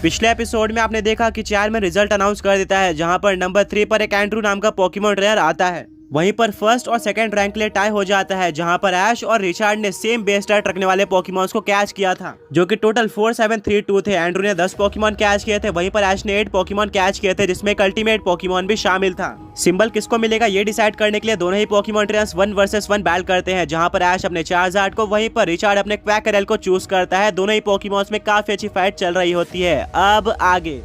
पिछले एपिसोड में आपने देखा कि चेयरमैन रिजल्ट अनाउंस कर देता है, जहां पर नंबर 3 पर एक एंड्रू नाम का पोकेमॉन रेयर आता है। वहीं पर फर्स्ट और सेकंड रैंक के लिए टाई हो जाता है, जहां पर ऐश और रिचार्ड ने सेम बेस स्टार्ट रखने वाले पोकेमॉन्स को कैच किया था, जो कि टोटल 4732 थे। एंड्रू ने 10 पोकेमॉन कैच किए थे, वहीं पर ऐश ने 8 पोकेमॉन कैच किए थे, जिसमें एक अल्टीमेट पोकेमॉन भी शामिल था। सिंबल किसको मिलेगा ये डिसाइड करने के लिए दोनों ही पोकेमॉन ट्रेनर्स 1 वर्सेस 1 बैटल करते हैं, जहां पर ऐश अपने चार्जार्ड को, वहीं पर रिचार्ड अपने क्वैकरेल को चूज करता है। दोनों ही पोकेमॉन्स में काफी अच्छी फाइट चल रही होती है। अब आगे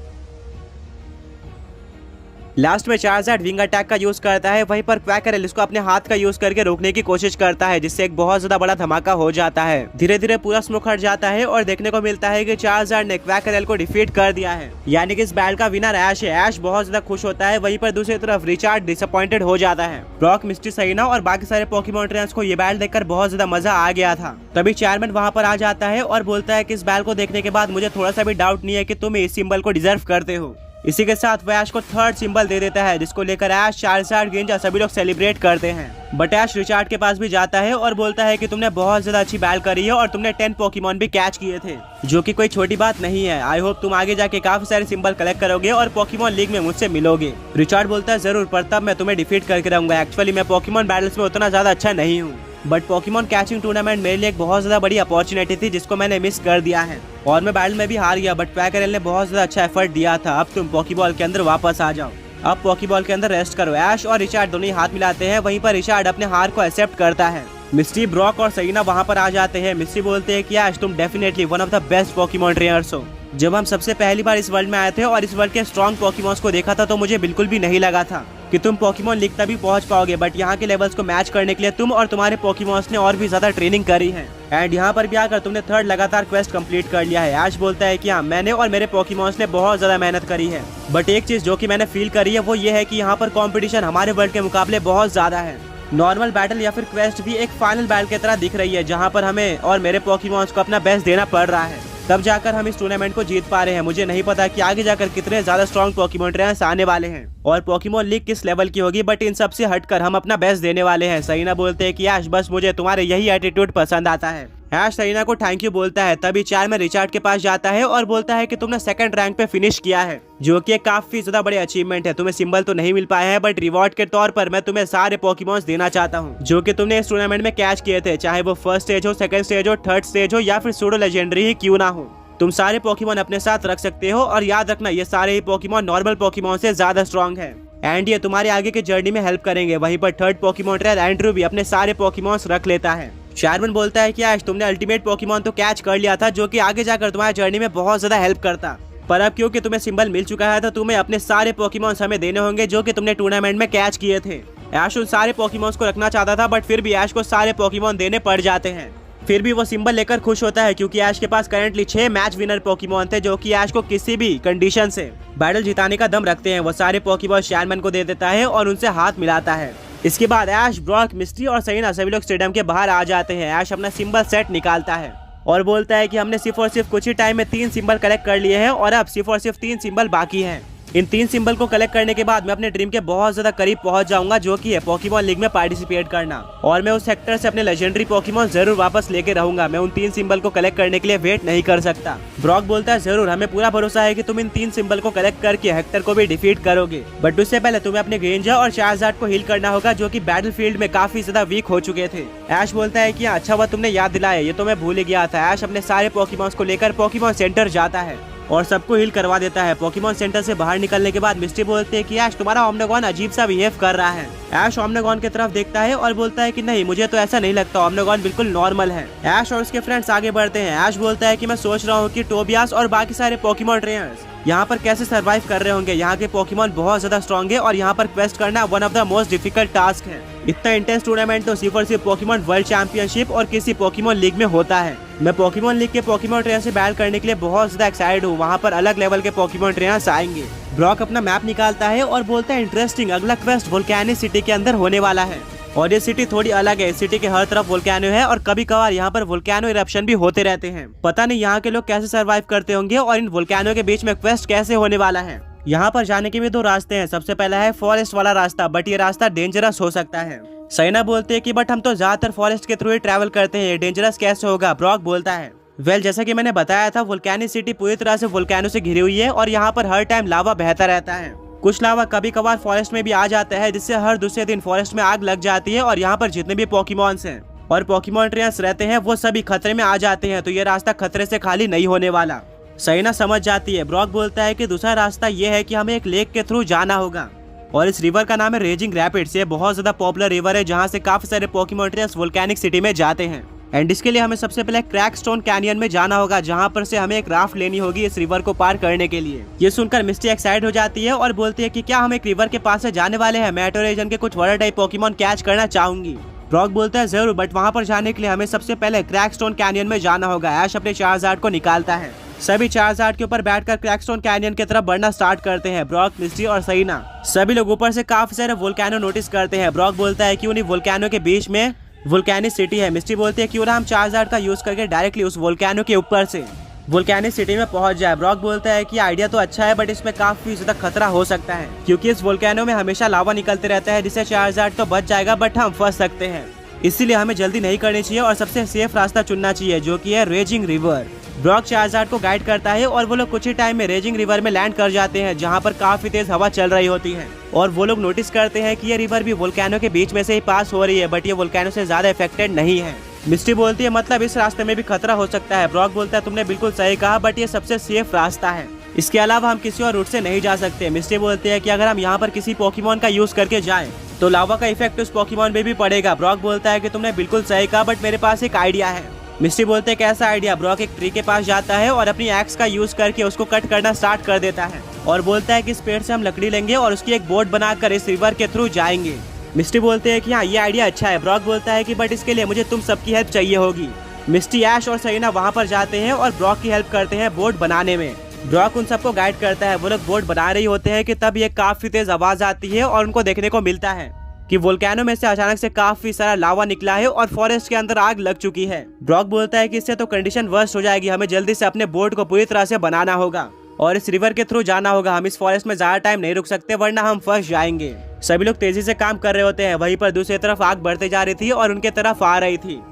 लास्ट में चार्जार्ड विंग अटैक का यूज करता है, वहीं पर क्वैकरेल इसको अपने हाथ का यूज करके रोकने की कोशिश करता है, जिससे एक बहुत ज्यादा बड़ा धमाका हो जाता है। धीरे धीरे पूरा स्मोक हट जाता है और देखने को मिलता है कि चार्जार्ड ने क्वैकरेल को डिफीट कर दिया है, यानी कि इस बैटल का विनर ऐश है। ऐश बहुत ज्यादा खुश होता है, वहीं पर दूसरी तरफ रिचार्ड डिसअपॉइंटेड हो जाता है। ब्रॉक, मिस्टी, सहीना और बाकी सारे पोकेमॉन ट्रेनर्स को ये बैटल देखकर बहुत ज्यादा मजा आ गया था। तभी चेयरमैन वहां पर आ जाता है और बोलता है कि इस बैटल को देखने के बाद मुझे थोड़ा सा भी डाउट नहीं है कि तुम इस सिंबल को डिजर्व करते हो। इसी के साथ वह ऐश को थर्ड सिंबल दे देता है, जिसको लेकर ऐश, चार्जार्ड, गेंजा सभी लोग सेलिब्रेट करते हैं। बट ऐश रिचार्ड के पास भी जाता है और बोलता है कि तुमने बहुत ज्यादा अच्छी बैटल करी है और तुमने 10 पोकेमॉन भी कैच किए थे, जो कि कोई छोटी बात नहीं है। आई होप तुम आगे जाके काफी सारे सिंबल कलेक्ट करोगे और पोकेमॉन लीग में मुझसे मिलोगे। रिचार्ड बोलता है जरूर, पर तब मैं तुम्हें डिफीट करके रहूंगा। एक्चुअली मैं पोकेमॉन बैटल्स में उतना ज्यादा अच्छा नहीं हूँ, बट पोकेमॉन कैचिंग टूर्नामेंट मेरे लिए एक बहुत ज्यादा बड़ी अपॉर्चुनिटी थी, जिसको मैंने मिस कर दिया है और मैं बैटल में भी हार गया। बट क्वैकरेल ने बहुत ज्यादा अच्छा एफर्ट दिया था। अब तुम पोकेबॉल के अंदर वापस आ जाओ, अब पोकेबॉल के अंदर रेस्ट करो। ऐश और रिचार्ड दोनों ही हाथ मिलाते हैं, वहीं पर रिचार्ड अपने हार को एक्सेप्ट करता है। मिस्टी, ब्रॉक और सहीना वहां पर आ जाते हैं। मिस्टी बोलते हैं कि ऐश तुम definitely one of the best Pokemon trainers हो। जब हम सबसे पहली बार इस वर्ल्ड में आए थे और इस वर्ल्ड के स्ट्रॉन्ग पोकेमॉन्स को देखा था, तो मुझे बिल्कुल भी नहीं लगा था कि तुम पोकेमॉन लीग तक भी पहुंच पाओगे। बट यहाँ के लेवल्स को मैच करने के लिए तुम और तुम्हारे पोकेमॉन्स ने और भी ज्यादा ट्रेनिंग करी है, एंड यहाँ पर भी आकर तुमने थर्ड लगातार क्वेस्ट कंप्लीट कर लिया है। ऐश बोलता है कि हाँ, मैंने और मेरे पोकेमॉन्स ने बहुत ज्यादा मेहनत करी है, बट एक चीज जो कि मैंने फील करी है वो ये है कि यहाँ पर कंपटीशन हमारे वर्ल्ड के मुकाबले बहुत ज्यादा है। नॉर्मल बैटल या फिर क्वेस्ट भी एक फाइनल बैटल की तरह दिख रही है, जहाँ पर हमें और मेरे पोकेमॉन्स को अपना बेस्ट देना पड़ रहा है, तब जाकर हम इस टूर्नामेंट को जीत पा रहे हैं। मुझे नहीं पता कि आगे जाकर कितने ज्यादा स्ट्रॉन्ग पोकेमॉन ट्रेनर्स आने वाले हैं और पोकेमॉन लीग किस लेवल की होगी, बट इन सब से हटकर हम अपना बेस्ट देने वाले हैं। सहीना बोलते हैं कि ऐश बस मुझे तुम्हारे यही एटीट्यूड पसंद आता है। ऐश सहीना को थैंक यू बोलता है। तभी चेयरमैन रिचार्ड के पास जाता है और बोलता है कि तुमने सेकंड रैंक पे फिनिश किया है, जो कि काफी ज्यादा बड़े अचीवमेंट है। तुम्हें सिंबल तो नहीं मिल पाए हैं, बट रिवॉर्ड के तौर पर मैं तुम्हें सारे पोकेमॉन्स देना चाहता हूँ जो कि तुमने इस टूर्नामेंट में कैच किए थे, चाहे वो फर्स्ट स्टेज हो, सेकंड स्टेज हो, थर्ड स्टेज हो या फिर सूडो लेजेंडरी ही क्यों ना हो। तुम सारे पोकेमॉन अपने साथ रख सकते हो और याद रखना ये सारे ही पोकेमॉन नॉर्मल पोकेमॉन से ज्यादा स्ट्रॉन्ग है, एंड ये तुम्हारे आगे के जर्नी में हेल्प करेंगे। वहीं पर थर्ड पोकेमॉन ट्रेनर एंड्रू भी अपने सारे पोकेमॉन्स रख लेता है। चेयरमैन बोलता है कि आज तुमने अल्टीमेट पोकेमॉन तो कैच कर लिया था, जो कि आगे जाकर तुम्हारी जर्नी में बहुत ज्यादा हेल्प करता, पर अब क्योंकि तुम्हें सिंबल मिल चुका है तो तुम्हें अपने सारे पोकेमॉन्स हमें देने होंगे जो कि तुमने टूर्नामेंट में कैच किए थे। ऐश उन सारे पोकेमॉन्स को रखना चाहता था, बट फिर भी ऐश को सारे पोकेमॉन देने पड़ जाते हैं। फिर भी वो सिंबल लेकर खुश होता है, क्योंकि ऐश के पास करेंटली 6 मैच विनर पोकेमॉन थे, जो कि ऐश को किसी भी कंडीशन से बैटल जिताने का दम रखते हैं। वो सारे पोकेमॉन चेयरमैन को दे देता है और उनसे हाथ मिलाता है। इसके बाद ऐश, ब्रॉक, मिस्टी और सहीना सभी लोग स्टेडियम के बाहर आ जाते हैं। ऐश अपना सिंबल सेट निकालता है और बोलता है कि हमने सिर्फ और सिर्फ कुछ ही टाइम में 3 सिंबल कलेक्ट कर लिए हैं और अब सिर्फ और सिर्फ 3 सिंबल बाकी हैं। इन 3 सिंबल को कलेक्ट करने के बाद मैं अपने ड्रीम के बहुत ज्यादा करीब पहुंच जाऊंगा, जो कि है पोकेमॉन लीग में पार्टिसिपेट करना, और मैं उस सेक्टर से अपने लेजेंडरी पोकेमॉन जरूर वापस लेके रहूंगा। मैं उन 3 सिंबल को कलेक्ट करने के लिए वेट नहीं कर सकता। ब्रॉक बोलता है जरूर, हमें पूरा भरोसा है कि तुम इन 3 सिंबल को कलेक्ट करके हेक्टर को भी डिफीट करोगे, बट उससे पहले तुम्हें अपने ग्रेंजर और चार्जार्ड को हील करना होगा, जो कि बैटलफील्ड में काफी ज्यादा वीक हो चुके थे। ऐश बोलता है कि अच्छा हुआ तुमने याद दिलाया, ये तो मैं भूल ही गया था। ऐश अपने सारे पोकेमॉन्स को लेकर पोकेमॉन सेंटर जाता है और सबको हील करवा देता है। पोकेमॉन सेंटर से बाहर निकलने के बाद मिस्टी बोलते हैं कि ऐश तुम्हारा ओमनीगॉन अजीब सा बिहेव कर रहा है। ऐश ओमनीगॉन की तरफ देखता है और बोलता है कि नहीं, मुझे तो ऐसा नहीं लगता, ओमनीगॉन बिल्कुल नॉर्मल है। ऐश और उसके फ्रेंड्स आगे बढ़ते हैं। ऐश बोलता है कि मैं सोच रहा हूँ कि टोबियास और बाकी सारे पोकेमॉन ट्रेनर्स यहाँ पर कैसे सरवाइव कर रहे होंगे। यहाँ के पोकेमॉन बहुत ज्यादा स्ट्रॉन्ग है और यहाँ पर क्वेस्ट करना one of the most difficult task है। इतना इंटेंस टूर्नामेंट तो सिर्फ और सिर्फ पोकेमॉन वर्ल्ड चैंपियनशिप और किसी पोकेमॉन लीग में होता है। मैं पोकेमॉन लीग के पोकेमॉन ट्रेनर से बैटल करने के लिए बहुत ज्यादा एक्साइटेड हूँ। वहाँ पर अलग लेवल के पोकेमॉन ट्रेनर्स आएंगे। ब्रॉक अपना मैप निकालता है और बोलता है इंटरेस्टिंग, अगला क्वेस्ट वोल्केनो सिटी के अंदर होने वाला है और ये सिटी थोड़ी अलग है। इस सिटी के हर तरफ वोल्केनो है और कभी कभार यहाँ पर वोल्केनो इरप्शन भी होते रहते हैं। पता नहीं यहाँ के लोग कैसे सरवाइव करते होंगे और इन वोल्केनो के बीच में क्वेस्ट कैसे होने वाला है। यहाँ पर जाने के भी 2 रास्ते हैं। सबसे पहला है फॉरेस्ट वाला रास्ता, बट ये रास्ता डेंजरस हो सकता है। सहीना बोलते हैं कि बट हम तो ज्यादातर फॉरेस्ट के थ्रू ही ट्रैवल करते हैं, डेंजरस कैसे होगा। ब्रॉक बोलता है जैसा कि मैंने बताया था, वोल्केनिक सिटी पूरी तरह से वोल्केनो से घिरी हुई है और यहाँ पर हर टाइम लावा बहता रहता है। कुछ लावा कभी कभार फॉरेस्ट में भी आ जाता है, जिससे हर दूसरे दिन फॉरेस्ट में आग लग जाती है और यहाँ पर जितने भी पोकेमॉन्स हैं और पोकेमॉन ट्रेनर्स रहते हैं वो सभी खतरे में आ जाते हैं। तो ये रास्ता खतरे से खाली नहीं होने वाला। सहीना समझ जाती है। ब्रॉक बोलता है कि दूसरा रास्ता ये है कि हमें एक लेक के थ्रू जाना होगा और इस रिवर का नाम है रेजिंग रैपिड्स। ये बहुत ज्यादा पॉपुलर रिवर है जहाँ से काफी सारे पोकेमॉन ट्रेनर्स वोल्केनिक सिटी में जाते हैं। एंड इसके लिए हमें सबसे पहले क्रैकस्टोन कैनियन में जाना होगा, जहाँ पर से हमें एक राफ्ट लेनी होगी इस रिवर को पार करने के लिए। ये सुनकर मिस्टी एक्साइट हो जाती है और बोलती है कि क्या हम एक रिवर के पास से जाने वाले हैं। मैं टोरेजन के कुछ वाटर टाइप पोकेमॉन कैच करना चाहूंगी। ब्रॉक बोलता है जरूर, बट वहाँ पर जाने के लिए हमें सबसे पहले क्रैकस्टोन कैनियन में जाना होगा। ऐश अपने चार्जार्ड को निकालता है। सभी चार्जार्ड के ऊपर बैठकर क्रैकस्टोन कैनियन की तरफ बढ़ना स्टार्ट करते हैं। ब्रॉक, मिस्टी और सहीना सभी लोग ऊपर से काफी सारे वोल्केनो नोटिस करते हैं। ब्रॉक बोलता है कि उन्हीं वोल्केनो के बीच में वोल्केनिक सिटी है। मिस्टी बोलती है क्यों ना हम चार्जार्ड का यूज करके डायरेक्टली उस वोल्केनो के ऊपर से वोल्केनिक सिटी में पहुंच जाए। ब्रॉक बोलता है कि आइडिया तो अच्छा है, बट इसमें काफी ज्यादा खतरा हो सकता है क्योंकि इस वोल्केनो में हमेशा लावा निकलते रहता है, जिससे चार्जार्ड तो बच जाएगा बट हम फंस सकते हैं। इसीलिए हमें जल्दी नहीं करनी चाहिए और सबसे सेफ रास्ता चुनना चाहिए, जो कि है रेजिंग रिवर। ब्रॉक चार्जार्ड को गाइड करता है और वो लोग कुछ ही टाइम में रेजिंग रिवर में लैंड कर जाते हैं, जहाँ पर काफी तेज हवा चल रही होती है और वो लोग नोटिस करते हैं कि ये रिवर भी वोल्केनो के बीच में से ही पास हो रही है, बट ये वोल्केनो से ज्यादा इफेक्टेड नहीं है। मिस्टी बोलती है मतलब इस रास्ते में भी खतरा हो सकता है। ब्रॉक बोलता है तुमने बिल्कुल सही कहा, बट ये सबसे सेफ रास्ता है, इसके अलावा हम किसी और रूट से नहीं जा सकते। मिस्टी बोलती है कि अगर हम यहाँ पर किसी पोकेमॉन का यूज करके जाएं तो लावा का इफेक्ट उस पोकेमॉन पे भी पड़ेगा। ब्रॉक बोलता है कि तुमने बिल्कुल सही कहा, बट मेरे पास एक आइडिया है। मिस्टी बोलते हैं कैसा आइडिया। ब्रॉक एक ट्री के पास जाता है और अपनी एक्स का यूज करके उसको कट करना स्टार्ट कर देता है और बोलता है कि इस पेड़ से हम लकड़ी लेंगे और उसकी एक बोट बनाकर इस रिवर के थ्रू जाएंगे। मिस्टी बोलते हैं कि हाँ ये आइडिया अच्छा है। ब्रॉक बोलता है कि बट इसके लिए मुझे तुम सबकी हेल्प चाहिए होगी। मिस्टी, ऐश और सहीना वहाँ पर जाते हैं और ब्रॉक की हेल्प करते हैं बोट बनाने में। ब्रॉक उन सबको गाइड करता है। वो लोग बोट बना रही होते हैं कि तब ये काफी तेज आवाज आती है और उनको देखने को मिलता है कि वोल्केनो में से अचानक से काफी सारा लावा निकला है और फॉरेस्ट के अंदर आग लग चुकी है। ब्रॉक बोलता है कि इससे तो कंडीशन वर्स्ट हो जाएगी, हमें जल्दी से अपने बोट को पूरी तरह से बनाना होगा और इस रिवर के थ्रू जाना होगा। हम इस फॉरेस्ट में ज्यादा टाइम नहीं रुक सकते वरना हम फंस जाएंगे। सभी लोग तेजी से काम कर रहे होते हैं। वहीं पर दूसरी तरफ आग बढ़ते जा रही थी और उनके तरफ आ रही थी।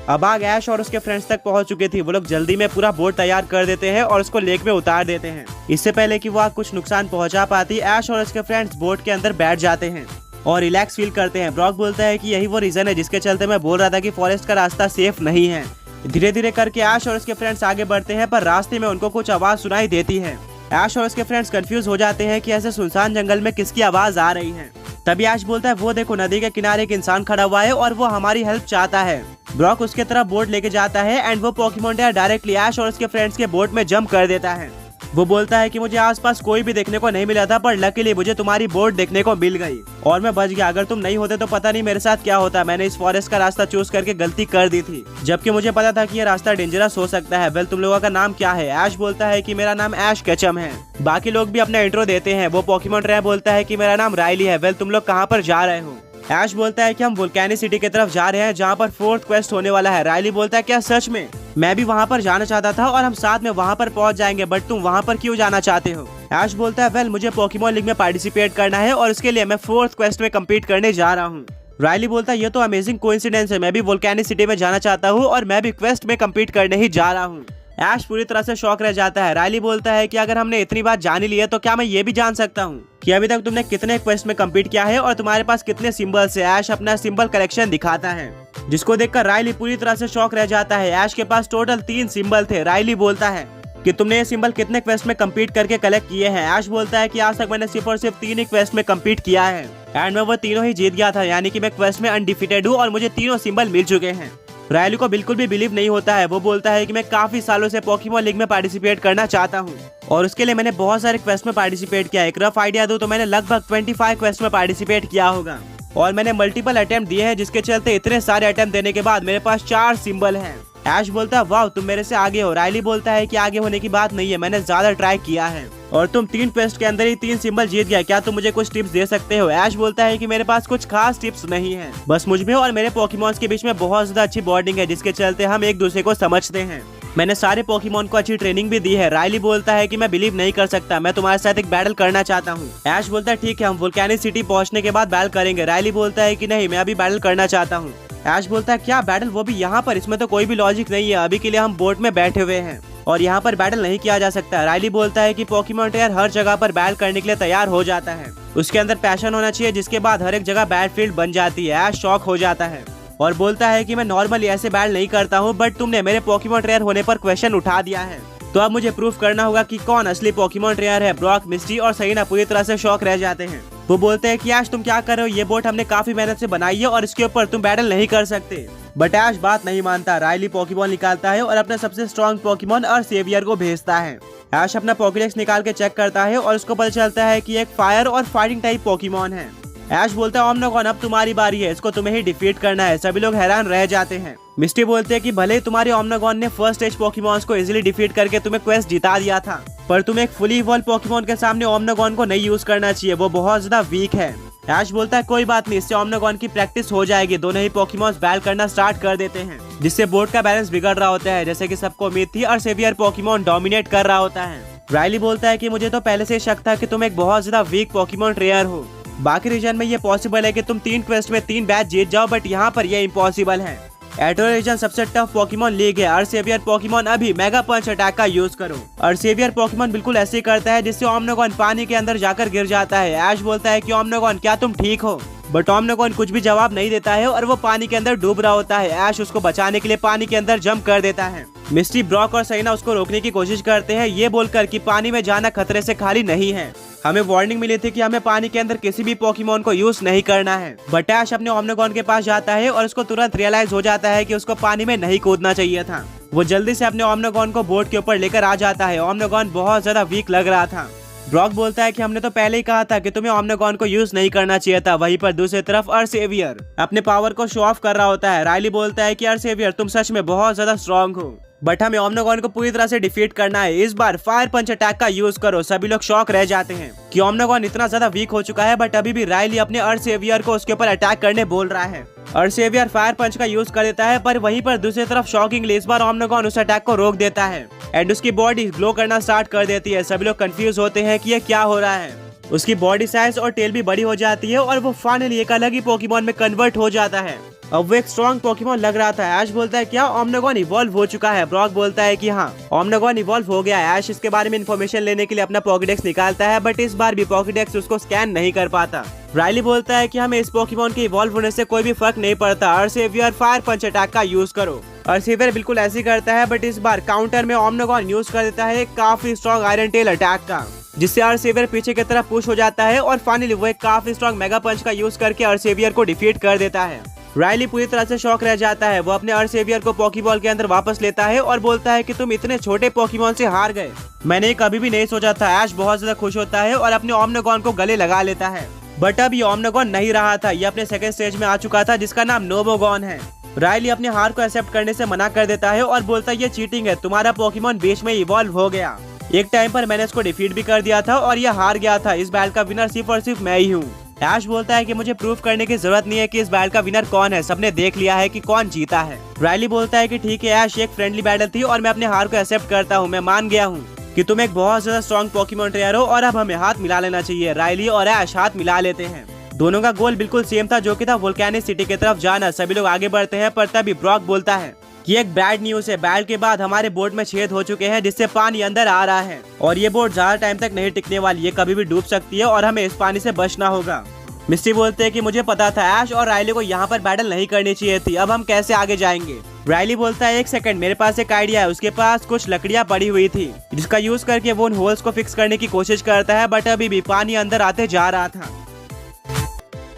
अब आग ऐश और उसके फ्रेंड्स तक पहुंच चुकी थी। वो लोग जल्दी में पूरा बोट तैयार कर देते हैं और उसको लेक में उतार देते हैं। इससे पहले कि वो आग कुछ नुकसान पहुंचा पाती, ऐश और उसके फ्रेंड्स बोट के अंदर बैठ जाते हैं और रिलैक्स फील करते हैं। ब्रॉक बोलता है कि यही वो रीजन है जिसके चलते मैं बोल रहा था कि फॉरेस्ट का रास्ता सेफ नहीं है। धीरे धीरे करके ऐश और उसके फ्रेंड्स आगे बढ़ते हैं, पर रास्ते में उनको कुछ आवाज सुनाई देती है। ऐश और उसके फ्रेंड्स कंफ्यूज हो जाते हैं कि ऐसे सुनसान जंगल में किसकी आवाज आ रही है। तभी ऐश बोलता है वो देखो नदी के किनारे एक इंसान खड़ा हुआ है और वो हमारी हेल्प चाहता है। ब्रॉक उसके तरफ बोट लेके जाता है एंड वो पोकेमॉन डायरेक्टली ऐश और उसके फ्रेंड्स के बोट में जंप कर देता है। वो बोलता है कि मुझे आसपास कोई भी देखने को नहीं मिला था, पर लकीली मुझे तुम्हारी बोट देखने को मिल गई और मैं बच गया। अगर तुम नहीं होते तो पता नहीं मेरे साथ क्या होता। मैंने इस फॉरेस्ट का रास्ता चूज करके गलती कर दी थी, जबकि मुझे पता था कि ये रास्ता डेंजरस हो सकता है। वेल, तुम लोगों का नाम क्या है? ऐश बोलता है कि मेरा नाम ऐश केचम है। बाकी लोग भी अपना इंट्रो देते हैं। वो पोकेमॉन ट्रेनर बोलता है कि मेरा नाम राइली है। वेल, तुम लोग कहाँ पर जा रहे हो? ऐश बोलता है कि हम वोल्केनिक सिटी की तरफ जा रहे हैं, जहाँ पर 4th क्वेस्ट होने वाला है। राइली बोलता है क्या सच में? मैं भी वहाँ पर जाना चाहता था और हम साथ में वहाँ पर पहुँच जाएंगे, बट तुम वहाँ पर क्यों जाना चाहते हो? ऐश बोलता है वेल, मुझे पोकेमॉन लीग में पार्टिसिपेट करना है और उसके लिए मैं 4th क्वेस्ट में कम्पीट करने जा रहा हूँ। राइली बोलता है ये तो अमेजिंग कोइंसिडेंस है, मैं भी वोल्केनिक सिटी में जाना चाहता हूँ और मैं भी क्वेस्ट में कम्पीट करने ही जा रहा हूँ। ऐश पूरी तरह से शॉक रह जाता है। राइली बोलता है कि अगर हमने इतनी बात जान ली है तो क्या मैं ये भी जान सकता हूँ कि अभी तक तुमने कितने क्वेस्ट में कम्पीट किया है और तुम्हारे पास कितने सिंबल्स है? ऐश अपना सिंबल कलेक्शन दिखाता है, जिसको देखकर राइली पूरी तरह से शॉक रह जाता है। ऐश के पास टोटल 3 सिंबल थे। राइली बोलता है कि तुमने ये सिंबल कितने क्वेस्ट में कम्पीट करके कलेक्ट किए हैं? ऐश बोलता है कि आज तक मैंने सिर्फ और सिर्फ 3 ही क्वेस्ट में कम्पीट किया है एंड मैं वो तीनों ही जीत गया था, यानी कि मैं क्वेस्ट में अनडिफिटेड हूँ और मुझे तीनों सिंबल मिल चुके हैं। राइली को बिल्कुल भी बिलीव नहीं होता है। वो बोलता है कि मैं काफी सालों से पोकेमॉन लीग में पार्टिसिपेट करना चाहता हूँ और उसके लिए मैंने बहुत सारे क्वेस्ट में पार्टिसिपेट किया। एक रफ आइडिया दूं तो मैंने लगभग 25 क्वेस्ट में पार्टिसिपेट किया होगा और मैंने मल्टीपल अटेम्प्ट दिए हैं, जिसके चलते इतने सारे अटेम्प्ट देने के बाद मेरे पास 4 सिंबल हैं। ऐश बोलता है वाह, तुम मेरे से आगे हो। राइली बोलता है कि आगे होने की बात नहीं है, मैंने ज्यादा ट्राई किया है और तुम 3 क्वेस्ट के अंदर ही 3 सिंबल जीत गया। क्या तुम मुझे कुछ टिप्स दे सकते हो? ऐश बोलता है कि मेरे पास कुछ खास टिप्स नहीं है, बस मुझ में और मेरे पोकेमॉन्स के बीच में बहुत ज्यादा अच्छी बॉन्डिंग है, जिसके चलते हम एक दूसरे को समझते हैं। मैंने सारे पोकेमॉन को अच्छी ट्रेनिंग भी दी है। राइली बोलता है कि मैं बिलीव नहीं कर सकता, मैं तुम्हारे साथ एक बैटल करना चाहता हूँ। ऐश बोलता है ठीक है, हम वोल्केनिक सिटी पहुंचने के बाद बैटल करेंगे। राइली बोलता है कि नहीं, मैं अभी बैटल करना चाहता हूँ। ऐश बोलता है क्या बैटल, वो भी यहाँ पर? इसमें तो कोई भी लॉजिक नहीं है, अभी के लिए हम बोट में बैठे हुए हैं और यहाँ पर बैटल नहीं किया जा सकता। राइली बोलता है कि पोकेमॉन ट्रेनर हर जगह पर बैटल करने के लिए तैयार हो जाता है, उसके अंदर पैशन होना चाहिए, जिसके बाद हर एक जगह बैटलफील्ड बन जाती है। ऐश शॉक हो जाता है और बोलता है कि मैं नॉर्मली ऐसे बैटल नहीं करता हूँ, बट तुमने मेरे पोकेमॉन ट्रेनर होने पर क्वेश्चन उठा दिया है, तो अब मुझे प्रूफ करना होगा कि कौन असली पोकेमॉन ट्रेनर है। ब्रॉक, मिस्टी और सहीना पूरी तरह से शॉक रह जाते हैं। वो बोलते हैं कि ऐश तुम क्या कर रहे हो, ये बोट हमने काफी मेहनत से बनाई है और इसके ऊपर तुम बैटल नहीं कर सकते। बट ऐश बात नहीं मानता। राइली पोकेमॉन निकालता है और अपने सबसे स्ट्रॉन्ग पोकेमॉन अर्सेवियर को भेजता है। ऐश अपना पॉकेडेक्स निकाल के चेक करता है और उसको पता चलता है कि एक फायर और फाइटिंग टाइप पोकेमॉन है। ऐश बोलता है ओमनोगॉन अब तुम्हारी बारी है, इसको तुम्हें ही डिफीट करना है। सभी लोग हैरान रह जाते हैं। मिस्टी बोलते हैं कि भले तुम्हारे ओमनोगॉन ने फर्स्ट स्टेज पोकेमॉन्स को इजीली डिफीट करके तुम्हें क्वेस्ट जिता दिया था, पर तुम्हें एक फुली इवॉल्व पोकेमॉन के सामने ओमनोगॉन को नहीं यूज करना चाहिए, वो बहुत ज्यादा वीक है। ऐश बोलता है कोई बात नहीं, इससे ओमनोगॉन की प्रैक्टिस हो जाएगी। दोनों ही पोकेमॉन्स बैटल करना स्टार्ट कर देते हैं, जिससे बोर्ड का बैलेंस बिगड़ रहा होता है, जैसे कि सबको उम्मीद थी। और सेवियर पोकेमॉन डोमिनेट कर रहा होता है। राइली बोलता है कि मुझे तो पहले से शक था कि तुम एक बहुत ज्यादा वीक पोकेमॉन ट्रेनर हो। बाकी रीजन में ये पॉसिबल है कि तुम 3 क्वेस्ट में 3 मैच जीत जाओ, बट यहाँ पर यह इम्पॉसिबल है। एटो रीजन सबसे टफ पोकेमॉन लीग है। अर्सेवियर पोकेमॉन अभी मेगा पंच अटैक का यूज करो। अर्सेवियर पोकेमॉन बिल्कुल ऐसे ही करता है, जिससे ओमनोगॉन पानी के अंदर जाकर गिर जाता है। ऐश बोलता है कि ओमनोगॉन क्या तुम ठीक हो, बट ओमनोगॉन कुछ भी जवाब नहीं देता है और वो पानी के अंदर डूब रहा होता है। ऐश उसको बचाने के लिए पानी के अंदर जंप कर देता है। मिस्टी, ब्रॉक और सहीना उसको रोकने की कोशिश करते हैं, ये बोलकर कि पानी में जाना खतरे से खाली नहीं है। हमें वार्निंग मिली थी कि हमें पानी के अंदर किसी भी पोकेमॉन को यूज नहीं करना है। बट ऐश अपने ओमनोगॉन के पास जाता है और उसको तुरंत रियलाइज हो जाता है कि उसको पानी में नहीं कूदना चाहिए था। वो जल्दी से अपने ओमनोगॉन को बोट के ऊपर लेकर आ जाता है। ओमनोगॉन बहुत ज्यादा वीक लग रहा था। ब्रॉक बोलता है कि हमने तो पहले ही कहा था कि तुम्हें ओमनोगॉन को यूज नहीं करना चाहिए था। वहीं पर दूसरी तरफ अर्सेवियर अपने पावर को शो ऑफ कर रहा होता है। राइली बोलता है कि अर्सेवियर तुम सच में बहुत ज्यादा स्ट्रॉन्ग हो, बट हमें ओमनोगॉन को पूरी तरह से डिफीट करना है। इस बार फायर पंच अटैक का यूज करो। सभी लोग शॉक रह जाते हैं कि ओमनोगॉन इतना ज्यादा वीक हो चुका है, बट अभी भी राइली अपने अर्सेवियर को उसके ऊपर अटैक करने बोल रहा है। अर्सेवियर फायर पंच का यूज कर देता है, पर वहीं पर दूसरी तरफ शॉकिंगली इस बार ओमनोगॉन उस अटैक को रोक देता है एंड उसकी बॉडी ग्लो करना स्टार्ट कर देती है। सभी लोग कंफ्यूज होते हैं कि ये क्या हो रहा है। उसकी बॉडी साइज और टेल भी बड़ी हो जाती है और वो फाइनली एक अलग ही पोकेमॉन में कन्वर्ट हो जाता है। अब वो एक स्ट्रॉन्ग पोकेमॉन लग रहा था। ऐश बोलता है क्या ओमनोगॉन इवॉल्व हो चुका है? ब्रॉक बोलता है कि हाँ, ओमनोगॉन इवॉल्व हो गया है। ऐश इसके बारे में इन्फॉर्मेशन लेने के लिए अपना पॉकेडेक्स निकालता है, बट इस बार भी पॉकेडेक्स उसको स्कैन नहीं कर पाता। राइली बोलता है कि हमें इस पोकेमॉन के इवॉल्व होने से कोई भी फर्क नहीं पड़ता। अर्सेवियर फायर पंच अटैक का यूज करो। अर्सेवियर बिल्कुल ऐसे ही करता है, बट इस बार काउंटर में ओमनोगॉन यूज कर देता है काफी स्ट्रॉन्ग आयरन टेल अटैक का, जिससे अर्सेवियर पीछे की तरफ पुश हो जाता है और फाइनली वो एक काफी स्ट्रॉन्ग मेगा पंच का यूज करके अर्सेवियर को डिफीट कर देता है। राइली पूरी तरह से शॉक रह जाता है। वो अपने अर्सेवियर को पोकेबॉल के अंदर वापस लेता है और बोलता है कि तुम इतने छोटे पोकेमॉन से हार गए, मैंने कभी भी नहीं सोचा था। ऐश बहुत ज्यादा खुश होता है और अपने ओमनोगॉन को गले लगा लेता है, बट अब ये ओमनोगॉन नहीं रहा था, ये अपने सेकंड स्टेज में आ चुका था, जिसका नाम नोबोगॉन है। राइली अपने हार को एक्सेप्ट करने से मना कर देता है और बोलता है ये चीटिंग है, तुम्हारा पोकेमॉन बीच में इवॉल्व हो गया। एक टाइम पर मैंने इसको डिफीट भी कर दिया था और ये हार गया था। इस बैटल का विनर सिर्फ और सिर्फ मैं ही हूँ। ऐश बोलता है कि मुझे प्रूफ करने की जरूरत नहीं है कि इस बैटल का विनर कौन है, सबने देख लिया है कि कौन जीता है। राइली बोलता है कि ठीक है ऐश, एक फ्रेंडली बैटल थी और मैं अपने हार को एक्सेप्ट करता हूँ। मैं मान गया हूँ कि तुम एक बहुत ज्यादा स्ट्रॉन्ग पोकेमॉन ट्रेनर हो और अब हमें हाथ मिला लेना चाहिए। राइली और ऐश हाथ मिला लेते हैं। दोनों का गोल बिल्कुल सेम था, जो कि था वोल्केनिक सिटी की तरफ जाना। सभी लोग आगे बढ़ते हैं, पर तभी ब्रॉक बोलता है कि एक बैड न्यूज है। बैटल के बाद हमारे बोट में छेद हो चुके हैं, जिससे पानी अंदर आ रहा है और ये बोट ज्यादा टाइम तक नहीं टिकने वाली, ये कभी भी डूब सकती है और हमें इस पानी से बचना होगा। मिस्टी बोलते हैं कि मुझे पता था ऐश और राइली को यहाँ पर बैटल नहीं करनी चाहिए थी, अब हम कैसे आगे जाएंगे? राइली बोलता है एक सेकंड, मेरे पास एक आइडिया है। उसके पास कुछ लकड़ियाँ पड़ी हुई थी, जिसका यूज करके वो उन होल्स को फिक्स करने की कोशिश करता है, बट अभी भी पानी अंदर आते जा रहा था।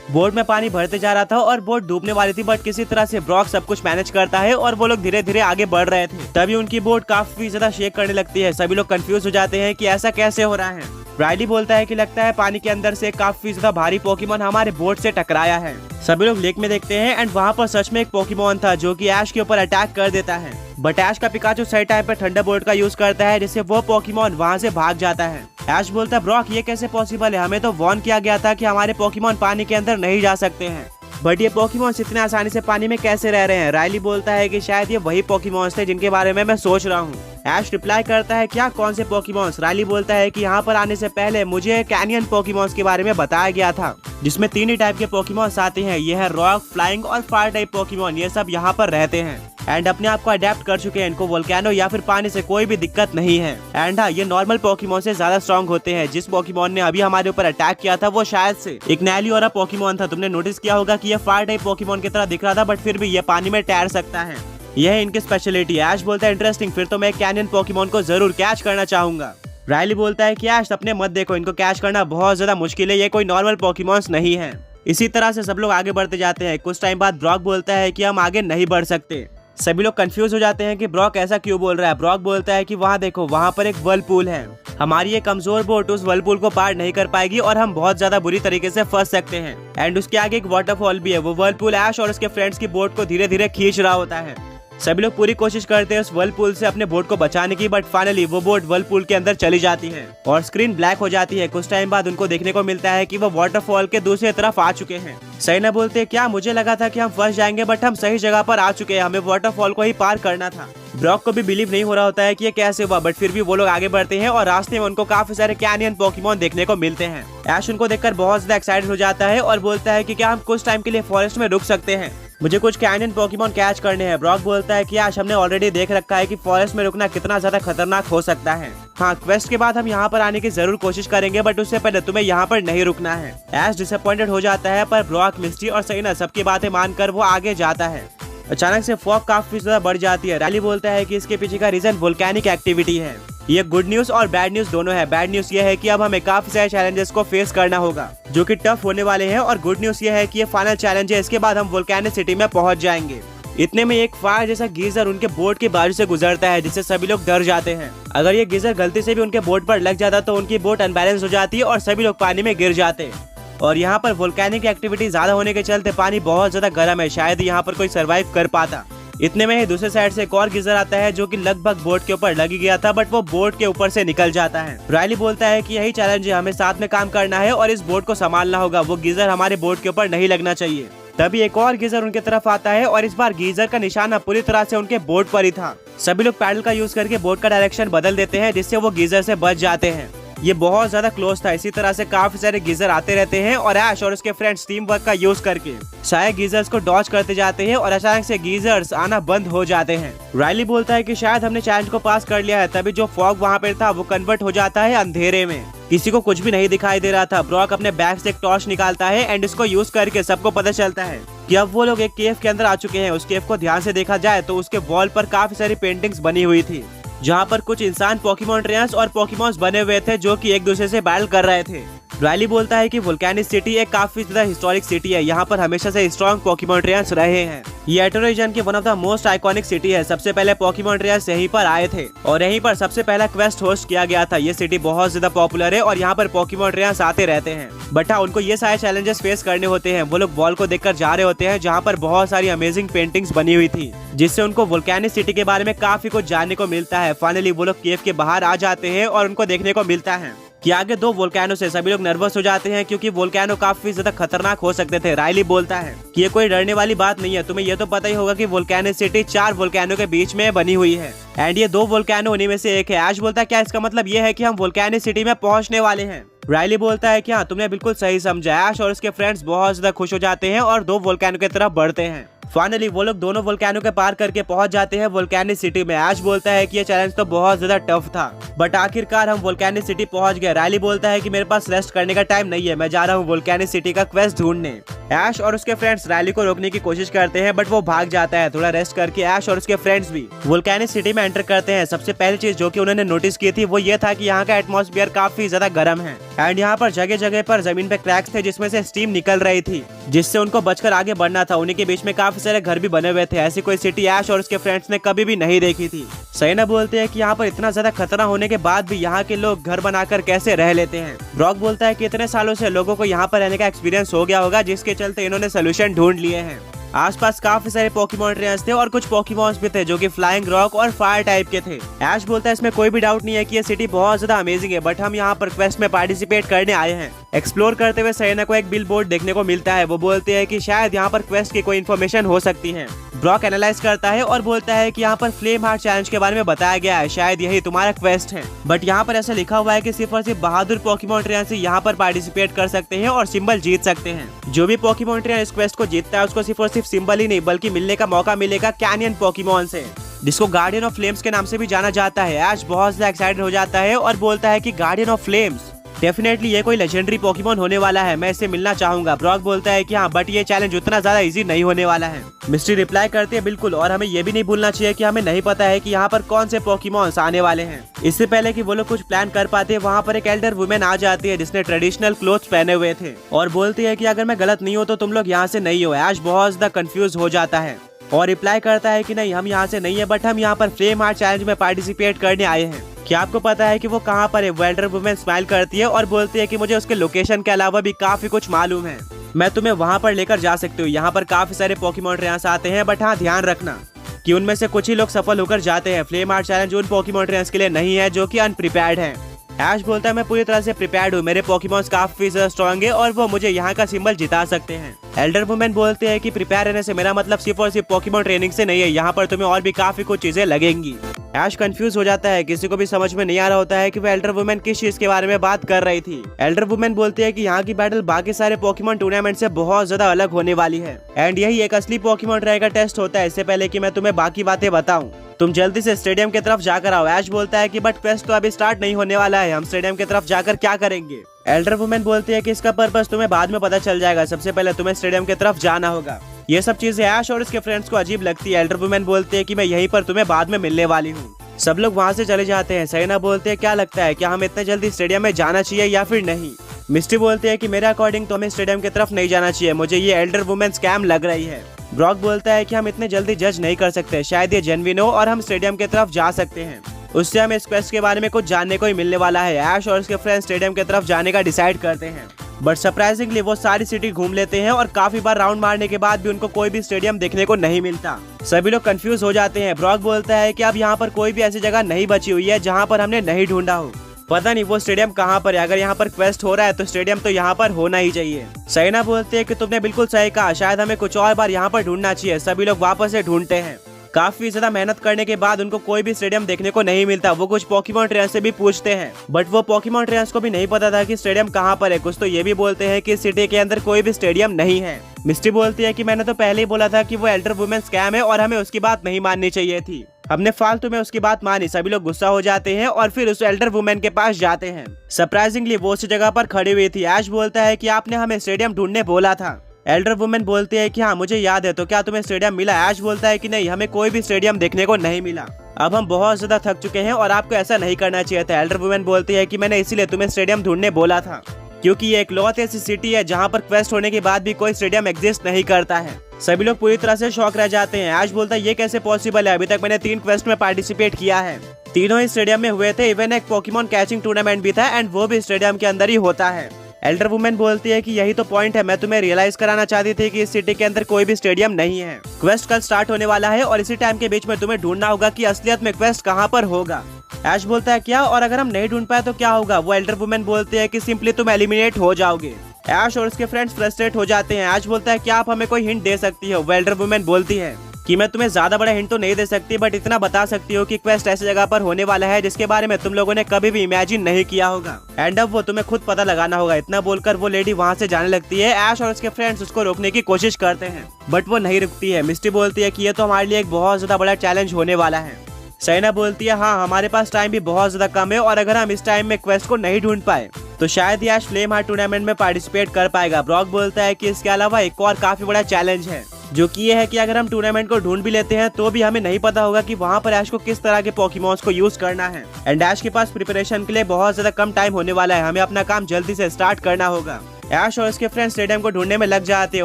बोट में पानी भरते जा रहा था और बोट डूबने वाली थी, बट किसी तरह से ब्रॉक सब कुछ मैनेज करता है और वो लोग धीरे धीरे आगे बढ़ रहे थे। तभी उनकी बोट काफी ज्यादा शेक करने लगती है। सभी लोग कंफ्यूज हो जाते हैं कि ऐसा कैसे हो रहा है। राइली बोलता है कि लगता है पानी के अंदर से काफी ज्यादा भारी पोकेमॉन हमारे बोट से टकराया है। सभी लोग लेक में देखते हैं एंड वहाँ पर सच में एक पोकेमॉन था, जो कि ऐश के ऊपर अटैक कर देता है, बट ऐश का पिकाचू सही टाइम पर थंडरबोल्ट का यूज करता है, जिससे वो पोकेमॉन वहाँ से भाग जाता है। ऐश बोलता है ब्रॉक ये कैसे पॉसिबल है, हमें तो वार्न किया गया था कि हमारे पोकेमॉन पानी के अंदर नहीं जा सकते हैं। बट ये पोकेमॉन्स इतने आसानी से पानी में कैसे रह रहे हैं? रायली बोलता है कि शायद ये वही पोकेमॉन्स थे जिनके बारे में मैं सोच रहा हूँ। ऐश रिप्लाई करता है, क्या, कौन से पोकेमॉन्स? रायली बोलता है कि यहाँ पर आने से पहले मुझे कैनियन पोकेमॉन्स के बारे में बताया गया था, जिसमें 3 ही टाइप के पोकेमॉन्स आते हैं। ये है रॉक, फ्लाइंग और फायर टाइप पोकेमॉन। ये सब यहाँ पर रहते हैं एंड अपने आप को अडेप्ट कर चुके हैं। इनको वोल्केनो या फिर पानी से कोई भी दिक्कत नहीं है। एंड हाँ, ये नॉर्मल पोकेमॉन से ज्यादा स्ट्रॉन्ग होते हैं। जिस पोकेमॉन ने अभी हमारे ऊपर अटैक किया था वो शायद से एक नैलियोरा पोकेमॉन था। तुमने नोटिस किया होगा कि ये फायर टाइप पोकेमॉन की तरह दिख रहा था, बट फिर भी ये पानी में तैर सकता है। यह है इनकी स्पेशलिटी। ऐश बोलता है, इंटरेस्टिंग, फिर तो मैं कैनियन पोकेमॉन को जरूर कैच करना चाहूंगा। रायली बोलता है कि ऐश अपने मत देखो, इनको कैच करना बहुत ज्यादा मुश्किल है, ये कोई नॉर्मल पोकेमॉन्स नहीं है। इसी तरह से सब लोग आगे बढ़ते जाते हैं। कुछ टाइम बाद ब्रॉक बोलता है कि हम आगे नहीं बढ़ सकते। सभी लोग कंफ्यूज हो जाते हैं कि ब्रॉक ऐसा क्यों बोल रहा है। ब्रॉक बोलता है कि वहाँ देखो, वहाँ पर एक वर्लपूल है। हमारी ये कमजोर बोट उस वर्लपूल को पार नहीं कर पाएगी और हम बहुत ज्यादा बुरी तरीके से फंस सकते हैं। एंड उसके आगे एक वाटरफॉल भी है। वो वर्लपूल ऐश और उसके फ्रेंड्स की बोट को धीरे धीरे खींच रहा होता है। सभी लोग पूरी कोशिश करते हैं उस वर्लपूल से अपने बोट को बचाने की, बट फाइनली वो बोट वर्लपूल के अंदर चली जाती है और स्क्रीन ब्लैक हो जाती है। कुछ टाइम बाद उनको देखने को मिलता है कि वो वाटरफॉल के दूसरी तरफ आ चुके हैं। सैना बोलते हैं, क्या, मुझे लगा था कि हम फंस जाएंगे, बट हम सही जगह पर आ चुके हैं, हमें वाटरफॉल को ही पार करना था। ब्रॉक को भी बिलीव नहीं हो रहा होता है कि ये कैसे हुआ, बट फिर भी वो लोग आगे बढ़ते हैं और रास्ते में उनको काफी सारे कैनियन पोकेमॉन देखने को मिलते हैं। ऐश उनको देखकर बहुत ज्यादा एक्साइटेड हो जाता है और बोलता है कि क्या हम कुछ टाइम के लिए फॉरेस्ट में रुक सकते हैं, मुझे कुछ कैनियन पोकेमॉन कैच करने हैं। ब्रॉक बोलता है कि ऐश हमने ऑलरेडी देख रखा है कि फॉरेस्ट में रुकना कितना ज्यादा खतरनाक हो सकता है। हाँ, क्वेस्ट के बाद हम यहाँ पर आने की जरूर कोशिश करेंगे, बट उससे पहले तुम्हें यहाँ पर नहीं रुकना है। ऐश डिसअपॉइंटेड हो जाता है, पर ब्रॉक, मिस्टी और सैना सबकी बातें मानकर वो आगे जाता है। अचानक से फॉग काफी ज्यादा बढ़ जाती है। रायली बोलता है कि इसके पीछे का रीजन वोल्केनिक एक्टिविटी है। ये गुड न्यूज और बैड न्यूज दोनों है। बैड न्यूज ये है कि अब हमें काफी सारे चैलेंजेस को फेस करना होगा जो कि टफ होने वाले हैं, और गुड न्यूज ये है कि ये फाइनल चैलेंज है, इसके बाद हम वोल्केनिक सिटी में पहुंच जाएंगे। इतने में एक फायर जैसा गीजर उनके बोट के बाजू से गुजरता है, जिससे सभी लोग डर जाते हैं। अगर ये गीजर गलती से भी उनके बोट पर लग जाता तो उनकी बोट अनबैलेंस हो जाती है और सभी लोग पानी में गिर जाते। और यहाँ पर वोल्केनिक एक्टिविटी ज्यादा होने के चलते पानी बहुत ज्यादा गर्म है, शायद यहाँ पर कोई सरवाइव कर पाता। इतने में ही दूसरे साइड से एक और गीजर आता है जो कि लगभग बोट के ऊपर लग गया था, बट वो बोट के ऊपर से निकल जाता है। रायली बोलता है कि यही चैलेंज है, हमें साथ में काम करना है और इस बोट को संभालना होगा। वो गीजर हमारे बोट के ऊपर नहीं लगना चाहिए। तभी एक और गीजर उनके तरफ आता है और इस बार गीजर का निशाना पूरी तरह से उनके बोट पर ही था। सभी लोग पैडल का यूज करके बोट का डायरेक्शन बदल देते हैं, जिससे वो गीजर से बच जाते हैं। ये बहुत ज्यादा क्लोज था। इसी तरह से काफी सारे गीजर आते रहते हैं और ऐश और उसके फ्रेंड्स टीम वर्क का यूज करके सारे गीजर्स को डॉज करते जाते हैं और अचानक से गीजर्स आना बंद हो जाते हैं। रायली बोलता है कि शायद हमने चैलेंज को पास कर लिया है। तभी जो फॉग वहाँ पे था वो कन्वर्ट हो जाता है अंधेरे में। किसी को कुछ भी नहीं दिखाई दे रहा था। ब्रॉक अपने बैग से एक टॉर्च निकालता है एंड इसको यूज करके सबको पता चलता है कि अब वो लोग एक केव के अंदर आ चुके हैं। उस केव को ध्यान से देखा जाए तो उसके वॉल पर काफी सारी पेंटिंग्स बनी हुई थी, जहाँ पर कुछ इंसान पोकेमॉन ट्रेनर्स और पोकेमॉन्स बने हुए थे जो कि एक दूसरे से बैटल कर रहे थे। रायली बोलता है कि वोल्केनिक सिटी एक काफी ज्यादा हिस्टोरिक सिटी है, यहाँ पर हमेशा से स्ट्रॉन्ग पोकेमॉन ट्रेनर्स रहे हैं। ये एटो रीजन की one of the most iconic city है। सबसे पहले पोकेमॉन ट्रेनर्स यहीं पर आए थे और यहीं पर सबसे पहला क्वेस्ट होस्ट किया गया था। ये सिटी बहुत ज्यादा पॉपुलर है और यहाँ पर पोकेमॉन ट्रेनर्स आते रहते हैं, बट हाँ, उनको ये सारे चैलेंजेस फेस करने होते हैं। वो लोग वॉल को देखकर जा रहे होते हैं जहाँ पर बहुत सारी अमेजिंग पेंटिंग्स बनी हुई थी, जिससे उनको वोल्केनिक सिटी के बारे में काफी कुछ जानने को मिलता है। फाइनली वो लोग केव के बाहर आ जाते हैं और उनको देखने को मिलता है कि आगे 2 वोल्केनो से सभी लोग नर्वस हो जाते हैं, क्योंकि वोल्केनो काफी ज्यादा खतरनाक हो सकते थे। रायली बोलता है कि ये कोई डरने वाली बात नहीं है, तुम्हें ये तो पता ही होगा कि वोल्केनिक सिटी 4 वोल्केनो के बीच में बनी हुई है एंड ये 2 वोल्केनो उन्हीं में से एक है। ऐश बोलता है, क्या इसका मतलब ये है कि हम वोल्केनिक सिटी में पहुंचने वाले हैं? रायली बोलता है कि हाँ, तुमने बिल्कुल सही समझा। ऐश और उसके फ्रेंड्स बहुत ज्यादा खुश हो जाते हैं और 2 वोल्केनो की तरफ बढ़ते हैं। फाइनली वो लोग दोनों वोल्केनो के पार करके पहुंच जाते हैं वोल्केनिक सिटी में। ऐश बोलता है कि ये चैलेंज तो बहुत ज्यादा टफ था, बट आखिरकार हम वोल्केनिक सिटी पहुंच गए। रायली बोलता है कि मेरे पास रेस्ट करने का टाइम नहीं है, मैं जा रहा हूँ वोल्केनिक सिटी का क्वेस्ट ढूंढने। ऐश और उसके फ्रेंड्स रायली को रोकने की कोशिश करते हैं, बट वो भाग जाता है। थोड़ा रेस्ट करके ऐश और उसके फ्रेंड्स भी वोल्केनिक सिटी में एंटर करते हैं। सबसे पहली चीज जो कि उन्होंने नोटिस की थी वो ये था कि यहाँ का एटमॉस्फेयर काफी ज्यादा गर्म है एंड यहाँ पर जगह जगह पर जमीन पे क्रैक्स थे जिसमें से स्टीम निकल रही थी, जिससे उनको बचकर आगे बढ़ना था। उन्हीं के बीच में काफी सारे घर भी बने हुए थे। ऐसी कोई सिटी ऐश और उसके फ्रेंड्स ने कभी भी नहीं देखी थी। सैना बोलते हैं कि यहाँ पर इतना ज्यादा खतरा होने के बाद भी यहाँ के लोग घर बनाकर कैसे रह लेते हैं। ब्रॉक बोलता है कि इतने सालों से लोगों को यहाँ पर रहने का एक्सपीरियंस हो गया होगा, जिसके चलते इन्होंने सोल्यूशन ढूंढ लिए हैं। आसपास काफी सारे पोकेमॉन ट्रेनर्स थे और कुछ पोकेमॉन्स भी थे जो कि फ्लाइंग रॉक और फायर टाइप के थे। ऐश बोलता है इसमें कोई भी डाउट नहीं है कि ये सिटी बहुत ज्यादा अमेजिंग है, बट हम यहाँ पर क्वेस्ट में पार्टिसिपेट करने आए हैं। एक्सप्लोर करते हुए सेरेना को एक बिल बोर्ड देखने को मिलता है। वो बोलते हैं कि शायद यहाँ पर क्वेस्ट की कोई इन्फॉर्मेशन हो सकती है। ब्रॉक एनालाइज करता है और बोलता है कि यहाँ पर फ्लेम हार्ट चैलेंज के बारे में बताया गया है, शायद यही तुम्हारा क्वेस्ट है। बट यहाँ पर ऐसा लिखा हुआ है कि सिर्फ और सिर्फ बहादुर पोकेमॉन ट्रेनर यहाँ पर पार्टिसिपेट कर सकते हैं और सिंबल जीत सकते हैं। जो भी पोकेमॉन ट्रेनर इस क्वेस्ट को जीतता है उसको सिर्फ और सिर्फ सिंबल ही नहीं बल्कि मिलने का मौका मिलेगा कैनियन पोकेमॉन से, जिसको गार्डियन ऑफ फ्लेम्स के नाम से भी जाना जाता है। ऐश बहुत ज्यादा एक्साइटेड हो जाता है और बोलता है कि गार्डियन ऑफ फ्लेम्स डेफिनेटली ये कोई लेजेंडरी पोकेमॉन होने वाला है, मैं इससे मिलना चाहूंगा। ब्रॉक बोलता है कि हाँ, बट ये चैलेंज उतना ज्यादा इजी नहीं होने वाला है। मिस्ट्री रिप्लाई करती है बिल्कुल, और हमें ये भी नहीं भूलना चाहिए कि हमें नहीं पता है कि यहाँ पर कौन से पोकेमॉन्स आने वाले हैं। इससे पहले कि वो लोग कुछ प्लान कर पाते वहाँ पर एक एल्डर वुमेन आ जाती है जिसने ट्रेडिशनल क्लोथ्स पहने हुए थे और बोलती है कि अगर मैं गलत नहीं हूँ तो तुम लोग यहाँ से नहीं हो। ऐश बहुत ज्यादा कंफ्यूज हो जाता है और रिप्लाई करता है कि नहीं, हम यहाँ से नहीं है, बट हम यहाँ पर फ्लेम हार्ट चैलेंज में पार्टिसिपेट करने आए हैं। क्या आपको पता है कि वो कहाँ पर है? वो एल्डर वुमेन स्माइल करती है और बोलती है कि मुझे उसके लोकेशन के अलावा भी काफी कुछ मालूम है, मैं तुम्हें वहाँ पर लेकर जा सकती हूँ। यहाँ पर काफी सारे पोकेमॉन ट्रेनर्स आते हैं, बट हाँ, ध्यान रखना कि उनमें से कुछ ही लोग सफल होकर जाते हैं। फ्लेम हार्ट चैलेंज उन पोकेमॉन ट्रेनर्स के लिए नहीं है जो कि अनप्रिपेयर्ड है। ऐश बोलता है मैं पूरी तरह से प्रिपेयर्ड हूँ, मेरे पोकेमॉन्स काफी स्ट्रॉन्ग है और वो मुझे यहाँ का सिंबल जिता सकते हैं। एल्डर वुमेन बोलते हैं कि प्रिपेयर रहने से मेरा मतलब सिर्फ और सिर्फ पोकेमॉन ट्रेनिंग से नहीं है, यहाँ पर तुम्हें और भी काफी कुछ चीजें लगेंगी। ऐश कंफ्यूज हो जाता है, किसी को भी समझ में नहीं आ रहा होता है कि वो एल्डर वुमेन किस चीज के बारे में बात कर रही थी। एल्डर वुमेन बोलती है कि यहाँ की बैटल बाकी सारे पोकेमॉन टूर्नामेंट से बहुत ज्यादा अलग होने वाली है एंड यही एक असली पोकेमॉन ट्रेनर का टेस्ट होता है। इससे पहले कि मैं तुम्हें बाकी बातें बताऊं, तुम जल्दी से स्टेडियम की तरफ जाकर आओ। ऐश बोलता है कि बट क्वेस्ट तो अभी स्टार्ट नहीं होने वाला है, हम स्टेडियम की तरफ जाकर क्या करेंगे? एल्डर वुमेन बोलती है कि इसका पर्पस तुम्हें बाद में पता चल जाएगा, सबसे पहले तुम्हें स्टेडियम की तरफ जाना होगा। ये सब चीजें ऐश और उसके फ्रेंड्स को अजीब लगती है। एल्डर वुमेन बोलती है कि मैं यहीं पर तुम्हें बाद में मिलने वाली हूँ। सब लोग वहाँ से चले जाते हैं। सेरेना बोलते हैं क्या लगता है, क्या हम इतने जल्दी स्टेडियम में जाना चाहिए या फिर नहीं? मिस्टी बोलती है कि मेरे अकॉर्डिंग तो हमें स्टेडियम की तरफ नहीं जाना चाहिए, मुझे ये एल्डर वुमेन स्कैम लग रही है। ब्रॉक बोलता है कि हम इतने जल्दी जज नहीं कर सकते, शायद ये जेन्युइन हो और हम स्टेडियम की तरफ जा सकते हैं, उससे हमें इस क्वेस्ट के बारे में कुछ जानने को ही मिलने वाला है। ऐश और उसके फ्रेंड्स स्टेडियम की तरफ जाने का डिसाइड करते हैं, बट सरप्राइजिंगली वो सारी सिटी घूम लेते हैं और काफी बार राउंड मारने के बाद भी उनको कोई भी स्टेडियम देखने को नहीं मिलता। सभी लोग कंफ्यूज हो जाते हैं। ब्रॉक बोलता है कि अब यहाँ पर कोई भी ऐसी जगह नहीं बची हुई है जहाँ पर हमने नहीं ढूंढा हो, पता नहीं वो स्टेडियम कहाँ पर है। अगर यहाँ पर क्वेस्ट हो रहा है तो स्टेडियम तो यहाँ पर होना ही चाहिए। सेरेना बोलते हैं कि तुमने बिल्कुल सही कहा, शायद हमें कुछ और बार यहाँ पर ढूंढना चाहिए। सभी लोग वापस से ढूंढते हैं। काफी ज्यादा मेहनत करने के बाद उनको कोई भी स्टेडियम देखने को नहीं मिलता। वो कुछ पोकेमॉन ट्रेनर से भी पूछते हैं, बट वो पोकेमॉन ट्रेनर्स को भी नहीं पता था कि स्टेडियम कहाँ पर है। कुछ तो ये भी बोलते हैं कि सिटी के अंदर कोई भी स्टेडियम नहीं है। मिस्टी बोलती है कि मैंने तो पहले ही बोला था कि वो एल्डर वुमेन स्कैम है और हमें उसकी बात नहीं माननी चाहिए थी, हमने फालतू में उसकी बात मानी। सभी लोग गुस्सा हो जाते हैं और फिर उस एल्डर वुमेन के पास जाते हैं। सरप्राइजिंगली वो उस जगह पर खड़ी हुई थी। ऐश बोलता है कि आपने हमें स्टेडियम ढूंढने बोला था। एल्डर वुमेन बोलती है कि हाँ मुझे याद है, तो क्या तुम्हें स्टेडियम मिला? ऐश बोलता है कि नहीं, हमें कोई भी स्टेडियम देखने को नहीं मिला, अब हम बहुत ज्यादा थक चुके हैं और आपको ऐसा नहीं करना चाहिए था। एल्डर वुमेन बोलती है कि मैंने इसीलिए तुम्हें स्टेडियम ढूंढने बोला था क्योंकि ये इकलौती ऐसी सिटी है जहाँ पर क्वेस्ट होने के बाद भी कोई स्टेडियम एग्जिस्ट नहीं करता है। सभी लोग पूरी तरह से शॉक रह जाते हैं। ऐश बोलता है ये कैसे पॉसिबल है, अभी तक मैंने 3 क्वेस्ट में पार्टिसिपेट किया है, तीनों ही स्टेडियम में हुए थे, इवन एक पोकेमॉन कैचिंग टूर्नामेंट भी था एंड वो भी स्टेडियम के अंदर ही होता है। एल्डर वुमेन बोलती है कि यही तो पॉइंट है, मैं तुम्हें रियलाइज कराना चाहती थी कि इस सिटी के अंदर कोई भी स्टेडियम नहीं है। क्वेस्ट कल स्टार्ट होने वाला है और इसी टाइम के बीच में तुम्हें ढूंढना होगा कि असलियत में क्वेस्ट कहाँ पर होगा। ऐश बोलता है क्या, और अगर हम नहीं ढूंढ पाए तो क्या होगा? वो एल्डर वुमेन बोलती है कि सिंपली तुम एलिमिनेट हो जाओगे। ऐश और उसके फ्रेंड्स फ्रस्ट्रेट हो जाते हैं। ऐश बोलता है क्या आप हमें कोई हिंट दे सकती हो? वो एल्डर वुमेन बोलती है कि मैं तुम्हें ज्यादा बड़ा हिंट तो नहीं दे सकती, बट इतना बता सकती हो कि क्वेस्ट ऐसी जगह पर होने वाला है जिसके बारे में तुम लोगों ने कभी भी इमेजिन नहीं किया होगा एंड अब वो तुम्हें खुद पता लगाना होगा। इतना बोलकर वो लेडी वहाँ से जाने लगती है। ऐश और उसके फ्रेंड्स उसको रोकने की कोशिश करते हैं, बट वो नहीं रुकती है। मिस्टी बोलती है कि ये तो हमारे लिए एक बहुत ज्यादा बड़ा चैलेंज होने वाला है। सेरेना बोलती है हाँ, हमारे पास टाइम भी बहुत ज्यादा कम है और अगर हम इस टाइम में क्वेस्ट को नहीं ढूंढ पाए तो शायद ही ऐश फ्लेम हार्ट टूर्नामेंट में पार्टिसिपेट कर पाएगा। ब्रॉक बोलता है कि इसके अलावा एक और काफी बड़ा चैलेंज है, जो कि ये है कि अगर हम टूर्नामेंट को ढूंढ भी लेते हैं तो भी हमें नहीं पता होगा कि वहाँ पर ऐश को किस तरह के पोकेमॉन्स को यूज करना है एंड ऐश के पास प्रिपरेशन के लिए बहुत ज्यादा कम टाइम होने वाला है, हमें अपना काम जल्दी से स्टार्ट करना होगा। ऐश और उसके फ्रेंड्स स्टेडियम को ढूंढने में लग जाते हैं।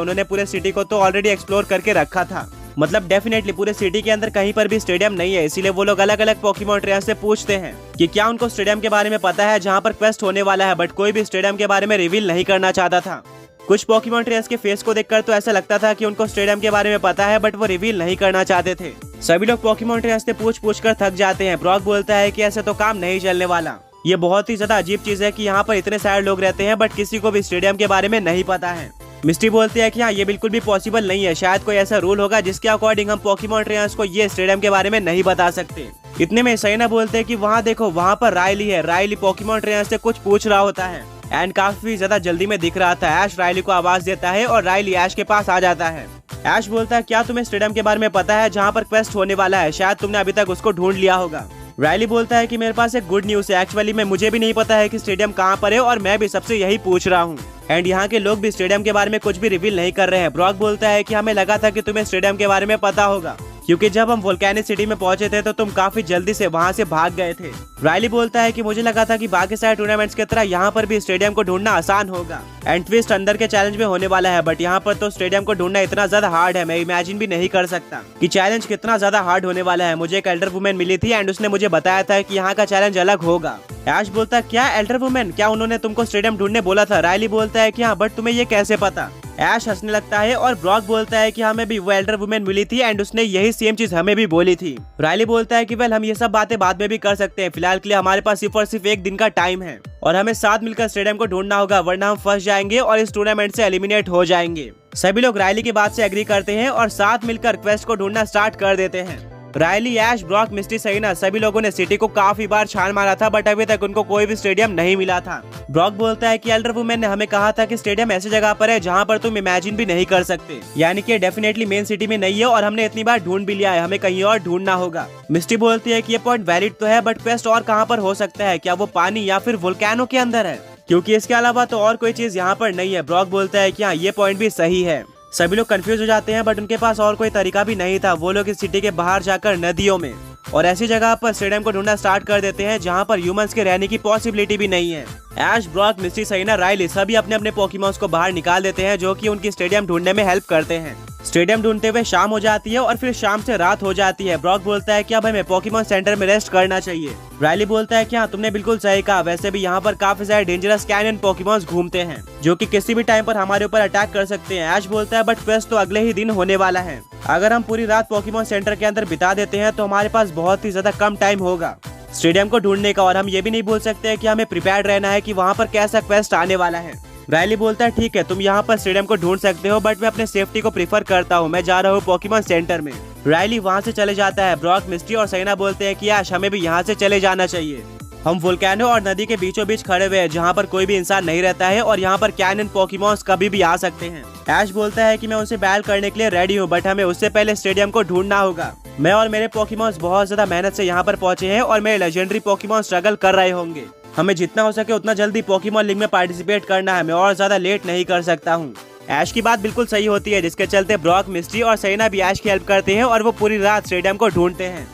उन्होंने पूरे सिटी को तो ऑलरेडी एक्सप्लोर करके रखा था, मतलब डेफिनेटली पूरे सिटी के अंदर कहीं पर भी स्टेडियम नहीं है, इसीलिए वो लोग अलग अलग पोकेमॉन ट्रेनर से पूछते हैं कि क्या उनको स्टेडियम के बारे में पता है जहाँ पर क्वेस्ट होने वाला है, बट कोई भी स्टेडियम के बारे में रिवील नहीं करना चाहता था। कुछ पोकेमॉन ट्रेनर्स के फेस को देखकर तो ऐसा लगता था कि उनको स्टेडियम के बारे में पता है, बट वो रिवील नहीं करना चाहते थे। सभी लोग पोकेमॉन ट्रेनर्स से पूछ कर थक जाते हैं। ब्रॉक बोलता है कि ऐसे तो काम नहीं चलने वाला। ये बहुत ही ज्यादा अजीब चीज है कि यहाँ पर इतने सारे लोग रहते हैं बट किसी को भी स्टेडियम के बारे में नहीं पता है। मिस्टी बोलती है कि हाँ, ये बिल्कुल भी पॉसिबल नहीं है। शायद कोई ऐसा रूल होगा जिसके अकॉर्डिंग हम पोकेमॉन ट्रेनर्स को ये स्टेडियम के बारे में नहीं बता सकते। इतने में सैना बोलते हैं कि वहाँ देखो, वहाँ पर रायली है। रायली पोकेमॉन ट्रेनर से कुछ पूछ रहा होता है एंड काफी ज्यादा जल्दी में दिख रहा था। ऐश रायली को आवाज देता है और रायली ऐश के पास आ जाता है। ऐश बोलता है, क्या तुम्हें स्टेडियम के बारे में पता है जहाँ पर क्वेस्ट होने वाला है? शायद तुमने अभी तक उसको ढूंढ लिया होगा। रायली बोलता है कि मेरे पास एक गुड न्यूज है। एक्चुअली में मुझे भी नहीं पता है कि स्टेडियम कहाँ पर है और मैं भी सबसे यही पूछ रहा हूँ। एंड यहाँ के लोग भी स्टेडियम के बारे में कुछ भी रिवील नहीं कर रहे हैं। ब्रॉक बोलता है कि हमें लगा था कि तुम्हें स्टेडियम के बारे में पता होगा, क्योंकि जब हम वोल्केनिक सिटी में पहुंचे थे तो तुम काफी जल्दी से वहां से भाग गए थे। रायली बोलता है कि मुझे लगा था कि बाकी सारे टूर्नामेंट्स की तरह यहाँ पर भी स्टेडियम को ढूंढना आसान होगा एंड ट्विस्ट अंदर के चैलेंज में होने वाला है, बट यहाँ पर तो स्टेडियम को ढूंढना इतना ज्यादा हार्ड है। मैं इमेजिन भी नहीं कर सकता कि चैलेंज कितना ज्यादा हार्ड होने वाला है। मुझे एक एल्डर वुमेन मिली थी एंड उसने मुझे बताया था कि यहाँ का चैलेंज अलग होगा। ऐश बोलता है, क्या एल्डर वुमेन? क्या उन्होंने तुमको स्टेडियम ढूंढने बोला था? रायली बोलता है कि हाँ, बट तुम्हें ये कैसे पता? ऐश हंसने लगता है और ब्रॉक बोलता है कि हमें भी वो एल्डर वुमेन मिली थी एंड उसने यही सेम चीज हमें भी बोली थी। रायली बोलता है कि वेल, हम ये सब बातें बाद में भी कर सकते हैं। फिलहाल के लिए हमारे पास सिर्फ और सिर्फ एक दिन का टाइम है और हमें साथ मिलकर स्टेडियम को ढूंढना होगा, वरना हम फंस जाएंगे और इस टूर्नामेंट से एलिमिनेट हो जाएंगे। सभी लोग रायली की बात से एग्री करते हैं और साथ मिलकर क्वेस्ट को ढूंढना स्टार्ट कर देते हैं। रायली, ऐश, ब्रॉक, मिस्टी, सैना सभी लोगों ने सिटी को काफी बार छान मारा था, बट अभी तक उनको कोई भी स्टेडियम नहीं मिला था। ब्रॉक बोलता है कि एल्डर वुमेन ने हमें कहा था कि स्टेडियम ऐसी जगह पर है जहां पर तुम इमेजिन भी नहीं कर सकते, यानी कि डेफिनेटली मेन सिटी में नहीं है और हमने इतनी बार ढूंढ भी लिया है, हमें कहीं और ढूंढना होगा। मिस्टी बोलती है कि ये पॉइंट वैलिड तो है, बट क्वेस्ट और कहाँ पर हो सकता है? क्या वो पानी या फिर वोल्केनो के अंदर है? क्योंकि इसके अलावा तो और कोई चीज यहाँ पर नहीं है। ब्रॉक बोलता है कि हाँ, ये पॉइंट भी सही है। सभी लोग कंफ्यूज हो जाते हैं, बट उनके पास और कोई तरीका भी नहीं था। वो लोग इस सिटी के बाहर जाकर नदियों में और ऐसी जगह पर स्टेडियम को ढूंढना स्टार्ट कर देते हैं जहां पर ह्यूमंस के रहने की पॉसिबिलिटी भी नहीं है। ऐश, ब्रॉक, मिस्टी, सैना, रायली सभी अपने अपने पोकेमॉन्स को बाहर निकाल देते हैं जो कि उनकी स्टेडियम ढूंढने में हेल्प करते हैं। स्टेडियम ढूंढते हुए शाम हो जाती है और फिर शाम से रात हो जाती है। ब्रॉक बोलता है कि अब हमें पोकेमॉन सेंटर में रेस्ट करना चाहिए। रायली बोलता है कि हाँ, तुमने बिल्कुल सही कहा। वैसे भी यहाँ पर काफी सारे डेंजरस कैनियन पोकेमॉन्स घूमते हैं जो कि किसी भी टाइम पर हमारे ऊपर अटैक कर सकते हैं। ऐश बोलता है, बट क्वेस्ट तो अगले ही दिन होने वाला है। अगर हम पूरी रात पोकेमॉन सेंटर के अंदर बिता देते हैं तो हमारे पास बहुत ही ज्यादा कम टाइम होगा स्टेडियम को ढूंढने का, और हम ये भी नहीं बोल सकते कि हमें प्रिपेयर्ड रहना है कि वहाँ पर कैसा क्वेस्ट आने वाला है। रायली बोलता है, ठीक है, तुम यहाँ पर स्टेडियम को ढूंढ सकते हो, बट मैं अपने सेफ्टी को प्रीफर करता हूँ। मैं जा रहा हूँ पोकेमॉन सेंटर में। रायली वहाँ से चले जाता है। ब्रॉक, मिस्टी और सैना बोलते हैं कि याश, हमें भी यहाँ से चले जाना चाहिए। हम वोल्केनो और नदी के बीचों बीच खड़े हुए हैं जहाँ पर कोई भी इंसान नहीं रहता है और यहाँ पर कैनियन पोकेमॉन्स कभी भी आ सकते हैं। ऐश बोलता है कि मैं उनसे बैटल करने के लिए रेडी हूँ, बट हमें उससे पहले स्टेडियम को ढूंढना होगा। मैं और मेरे पोकेमॉन्स बहुत ज्यादा मेहनत से यहाँ पर पहुंचे हैं और मेरे लेजेंडरी पोकेमॉन स्ट्रगल कर रहे होंगे। हमें जितना हो सके उतना जल्दी पोकेमॉन लीग में पार्टिसिपेट करना है। मैं और ज्यादा लेट नहीं कर सकता हूँ। ऐश की बात बिल्कुल सही होती है, जिसके चलते ब्रॉक, मिस्टी और सैना भी ऐश की हेल्प करते हैं और वो पूरी रात स्टेडियम को ढूंढते हैं।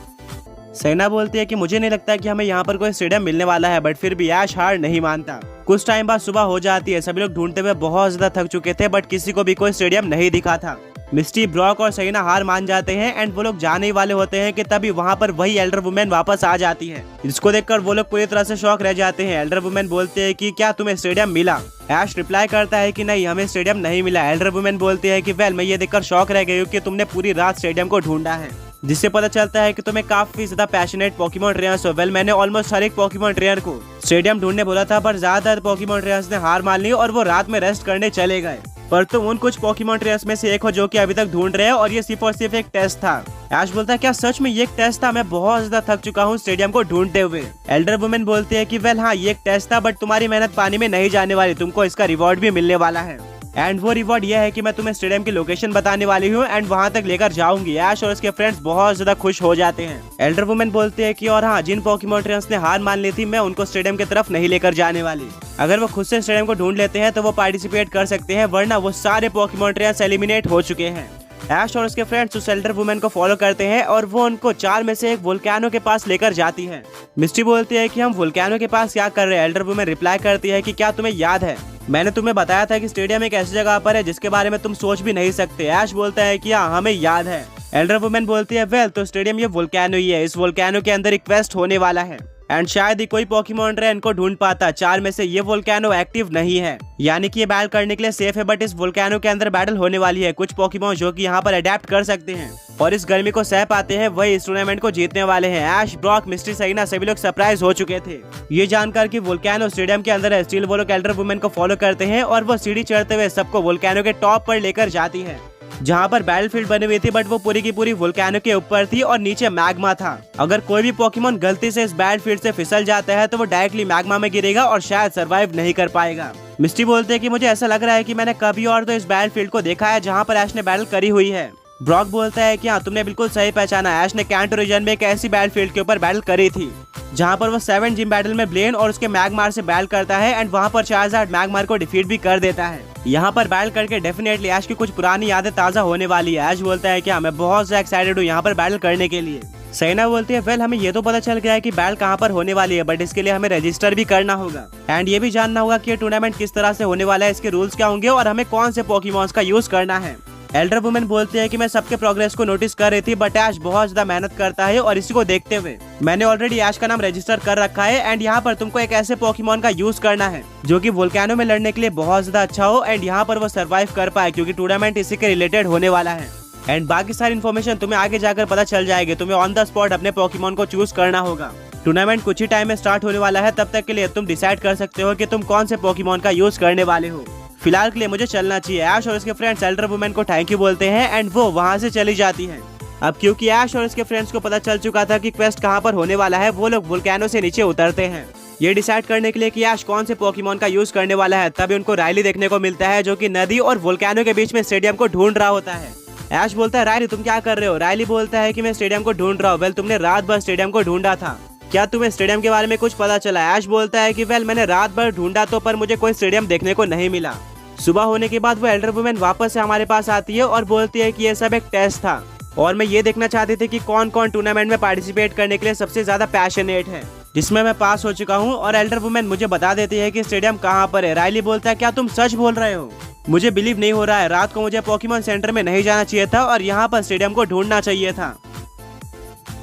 सैना बोलती है कि मुझे नहीं लगता कि हमें यहाँ पर कोई स्टेडियम मिलने वाला है, बट फिर भी ऐश हार नहीं मानता। कुछ टाइम बाद सुबह हो जाती है। सभी लोग ढूंढते हुए बहुत ज्यादा थक चुके थे, बट किसी को भी कोई स्टेडियम नहीं दिखा था। मिस्टी, ब्रॉक और सैना हार मान जाते हैं एंड वो लोग जाने ही वाले होते हैं कि तभी वहाँ पर वही एल्डर वुमेन वापस आ जाती है, जिसको देखकर वो लोग पूरी तरह से शॉक रह जाते हैं। एल्डर वुमेन बोलते हैं कि क्या तुम्हें स्टेडियम मिला? ऐश रिप्लाई करता है कि नहीं, हमें स्टेडियम नहीं मिला। एल्डर वुमेन बोलती है कि वेल, मैं ये देखकर शॉक रह गई हूँ कि तुमने पूरी रात स्टेडियम को ढूंढा है, जिससे पता चलता है कि तुम्हें काफी ज्यादा पैशनेट पोकेमॉन ट्रेनर्स हो। वेल, मैंने ऑलमोस्ट हर एक पोकेमॉन ट्रेनर को स्टेडियम ढूंढने बोला था, पर ज्यादातर पोकेमॉन ट्रेनर्स ने हार मान ली और वो रात में रेस्ट करने चले गए। पर तुम उन कुछ पोकेमॉन ट्रेनर्स में से एक हो जो कि अभी तक ढूंढ रहे हैं और ये सिर्फ और सिर्फ एक टेस्ट था। ऐश बोलता है, क्या सच में ये एक टेस्ट था? मैं बहुत ज्यादा थक चुका हूँ स्टेडियम को ढूंढते हुए। एल्डर वुमेन बोलती है कि वेल हाँ, ये एक टेस्ट था, बट तुम्हारी मेहनत पानी में नहीं जाने वाली, तुमको इसका रिवॉर्ड भी मिलने वाला है। एंड वो रिवॉर्ड ये है कि मैं तुम्हें स्टेडियम की लोकेशन बताने वाली हूँ एंड वहाँ तक लेकर जाऊंगी। ऐश और उसके फ्रेंड्स बहुत ज्यादा खुश हो जाते हैं। एल्डर वुमेन बोलते हैं कि और हाँ, जिन पोकेमॉन ट्रेनर्स ने हार मान ली थी, मैं उनको स्टेडियम की तरफ नहीं लेकर जाने वाली। अगर वो खुद से स्टेडियम को ढूंढ लेते हैं तो वो पार्टिसिपेट कर सकते हैं, वरना वो सारे पोकेमॉन ट्रेनर्स एलिमिनेट हो चुके हैं। ऐश और उसके फ्रेंड्स उस एल्डर वुमेन को फॉलो करते हैं और वो उनको 4 में से एक वोल्केनो के पास लेकर जाती है। मिस्टी बोलती है कि हम वोल्केनो के पास क्या कर रहे हैं? एल्डर वुमेन रिप्लाई करती है कि क्या तुम्हें याद है, मैंने तुम्हें बताया था कि स्टेडियम एक ऐसी जगह पर है जिसके बारे में तुम सोच भी नहीं सकते। ऐश बोलता है कि हाँ, हमें याद है। एल्डर वुमेन बोलती है, वेल, तो स्टेडियम ये वोल्केनो ही है। इस वोल्केनो के अंदर एक क्वेस्ट होने वाला है। एंड शायद ही कोई पोकेमॉन ट्रेनर इनको ढूंढ पाता। 4 में से ये वोल्केनो एक्टिव नहीं है, यानी कि ये बैटल करने के लिए सेफ है। बट इस वोल्केनो के अंदर बैटल होने वाली है। कुछ पोकेमॉन जो कि यहाँ पर अडेप्ट कर सकते हैं और इस गर्मी को सह पाते हैं, वही इस टूर्नामेंट को जीतने वाले हैं। ऐश, ब्रॉक, मिस्ट्री, सहीना सभी लोग सरप्राइज हो चुके थे ये जानकर कि वोल्केनो स्टेडियम के अंदर है। स्टील वो लोग एल्डर वुमेन को फॉलो करते हैं और वो सीढ़ी चढ़ते हुए सबको वोल्केनो के टॉप पर लेकर जाती है, जहाँ पर बैटलफील्ड बनी हुई थी। बट वो पूरी की पूरी वोल्केनो के ऊपर थी और नीचे मैग्मा था। अगर कोई भी पोकेमॉन गलती से इस बैटलफील्ड से फिसल जाता है तो वो डायरेक्टली मैग्मा में गिरेगा और शायद सरवाइव नहीं कर पाएगा। मिस्टी बोलते हैं कि मुझे ऐसा लग रहा है कि मैंने कभी और तो इस बैटलफील्ड को देखा है जहाँ पर ऐश ने बैटल करी हुई है। ब्रॉक बोलता है कि हाँ, तुमने बिल्कुल सही पहचाना। ऐश ने कैंटो रीजन में एक ऐसी बैटलफील्ड के ऊपर बैटल करी थी जहाँ पर वो 7 जिम बैटल में ब्लेन और उसके मैगमार से बैटल करता है एंड वहाँ पर चार्जार्ड मैगमार को डिफीट भी कर देता है। यहाँ पर बैटल करके डेफिनेटली ऐश की कुछ पुरानी यादें ताजा होने वाली है। ऐश बोलता है कि हाँ, मैं बहुत ज्यादा एक्साइटेड हूँ यहाँ पर बैटल करने के लिए। सहीना बोलती है वेल, हमें ये तो पता चल गया है कि बैटल कहाँ पर होने वाली है, बट इसके लिए हमें रजिस्टर भी करना होगा एंड ये भी जानना होगा कि ये टूर्नामेंट किस तरह से होने वाला है, इसके रूल्स क्या होंगे और हमें कौन से पोकेमॉन्स का यूज करना है। एल्डर वुमेन बोलती है कि मैं सबके प्रोग्रेस को नोटिस कर रही थी, बट ऐश बहुत ज्यादा मेहनत करता है और इसी को देखते हुए मैंने ऑलरेडी ऐश का नाम रजिस्टर कर रखा है एंड यहाँ पर तुमको एक ऐसे पोकेमॉन का यूज करना है जो कि वोल्केनो में लड़ने के लिए बहुत ज्यादा अच्छा हो एंड यहाँ पर वो सर्वाइव कर पाए, क्योंकि टूर्नामेंट इसी के रिलेटेड होने वाला है। एंड बाकी सारी इन्फॉर्मेशन तुम्हें आगे जाकर पता चल जाएगी। तुम्हें ऑन द स्पॉट अपने पोकेमॉन को चूज करना होगा। टूर्नामेंट कुछ ही टाइम में स्टार्ट होने वाला है, तब तक के लिए तुम डिसाइड कर सकते हो कि तुम कौन से पोकेमॉन का यूज करने वाले हो। फिलहाल के लिए मुझे चलना चाहिए। ऐश और उसके फ्रेंड्स एल्डर वुमेन को थैंक यू बोलते हैं एंड वो वहाँ से चली जाती है। अब क्योंकि ऐश और उसके फ्रेंड्स को पता चल चुका था कि क्वेस्ट कहाँ पर होने वाला है, वो लोग वोल्केनो से नीचे उतरते हैं ये डिसाइड करने के लिए कि ऐश कौन से पोकेमॉन का यूज करने वाला है। तभी उनको रायली देखने को मिलता है जो कि नदी और वोल्केनो के बीच में स्टेडियम को ढूंढ रहा होता है। ऐश बोलता है रायली तुम क्या कर रहे हो? रायली बोलता है कि मैं स्टेडियम को ढूंढ रहा हूँ। वेल, तुमने रात भर स्टेडियम को ढूंढा था, क्या तुम्हें स्टेडियम के बारे में कुछ पता चला? ऐश बोलता है कि वेल, मैंने रात भर ढूंढा तो पर मुझे कोई स्टेडियम देखने को नहीं मिला। सुबह होने के बाद वो एल्डर वुमेन वापस से हमारे पास आती है और बोलती है कि ये सब एक टेस्ट था और मैं ये देखना चाहती थी कि कौन कौन टूर्नामेंट में पार्टिसिपेट करने के लिए सबसे ज्यादा पैशनेट है, जिसमें मैं पास हो चुका हूँ। और एल्डर वुमेन मुझे बता देती है कि स्टेडियम कहाँ पर है। रायली बोलता है क्या तुम सच बोल रहे हो? मुझे बिलीव नहीं हो रहा है। रात को मुझे पोकेमॉन सेंटर में नहीं जाना चाहिए था और यहाँ पर स्टेडियम को ढूंढना चाहिए था।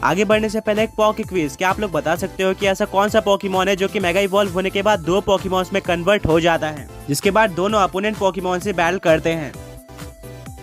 आगे बढ़ने से पहले एक पॉकी क्विज। क्या आप लोग बता सकते हो कि ऐसा कौन सा पोकेमॉन है जो कि मेगा इवॉल्व होने के बाद 2 पोकेमॉन्स में कन्वर्ट हो जाता है, जिसके बाद दोनों अपोनेंट पोकेमॉन से बैटल करते हैं?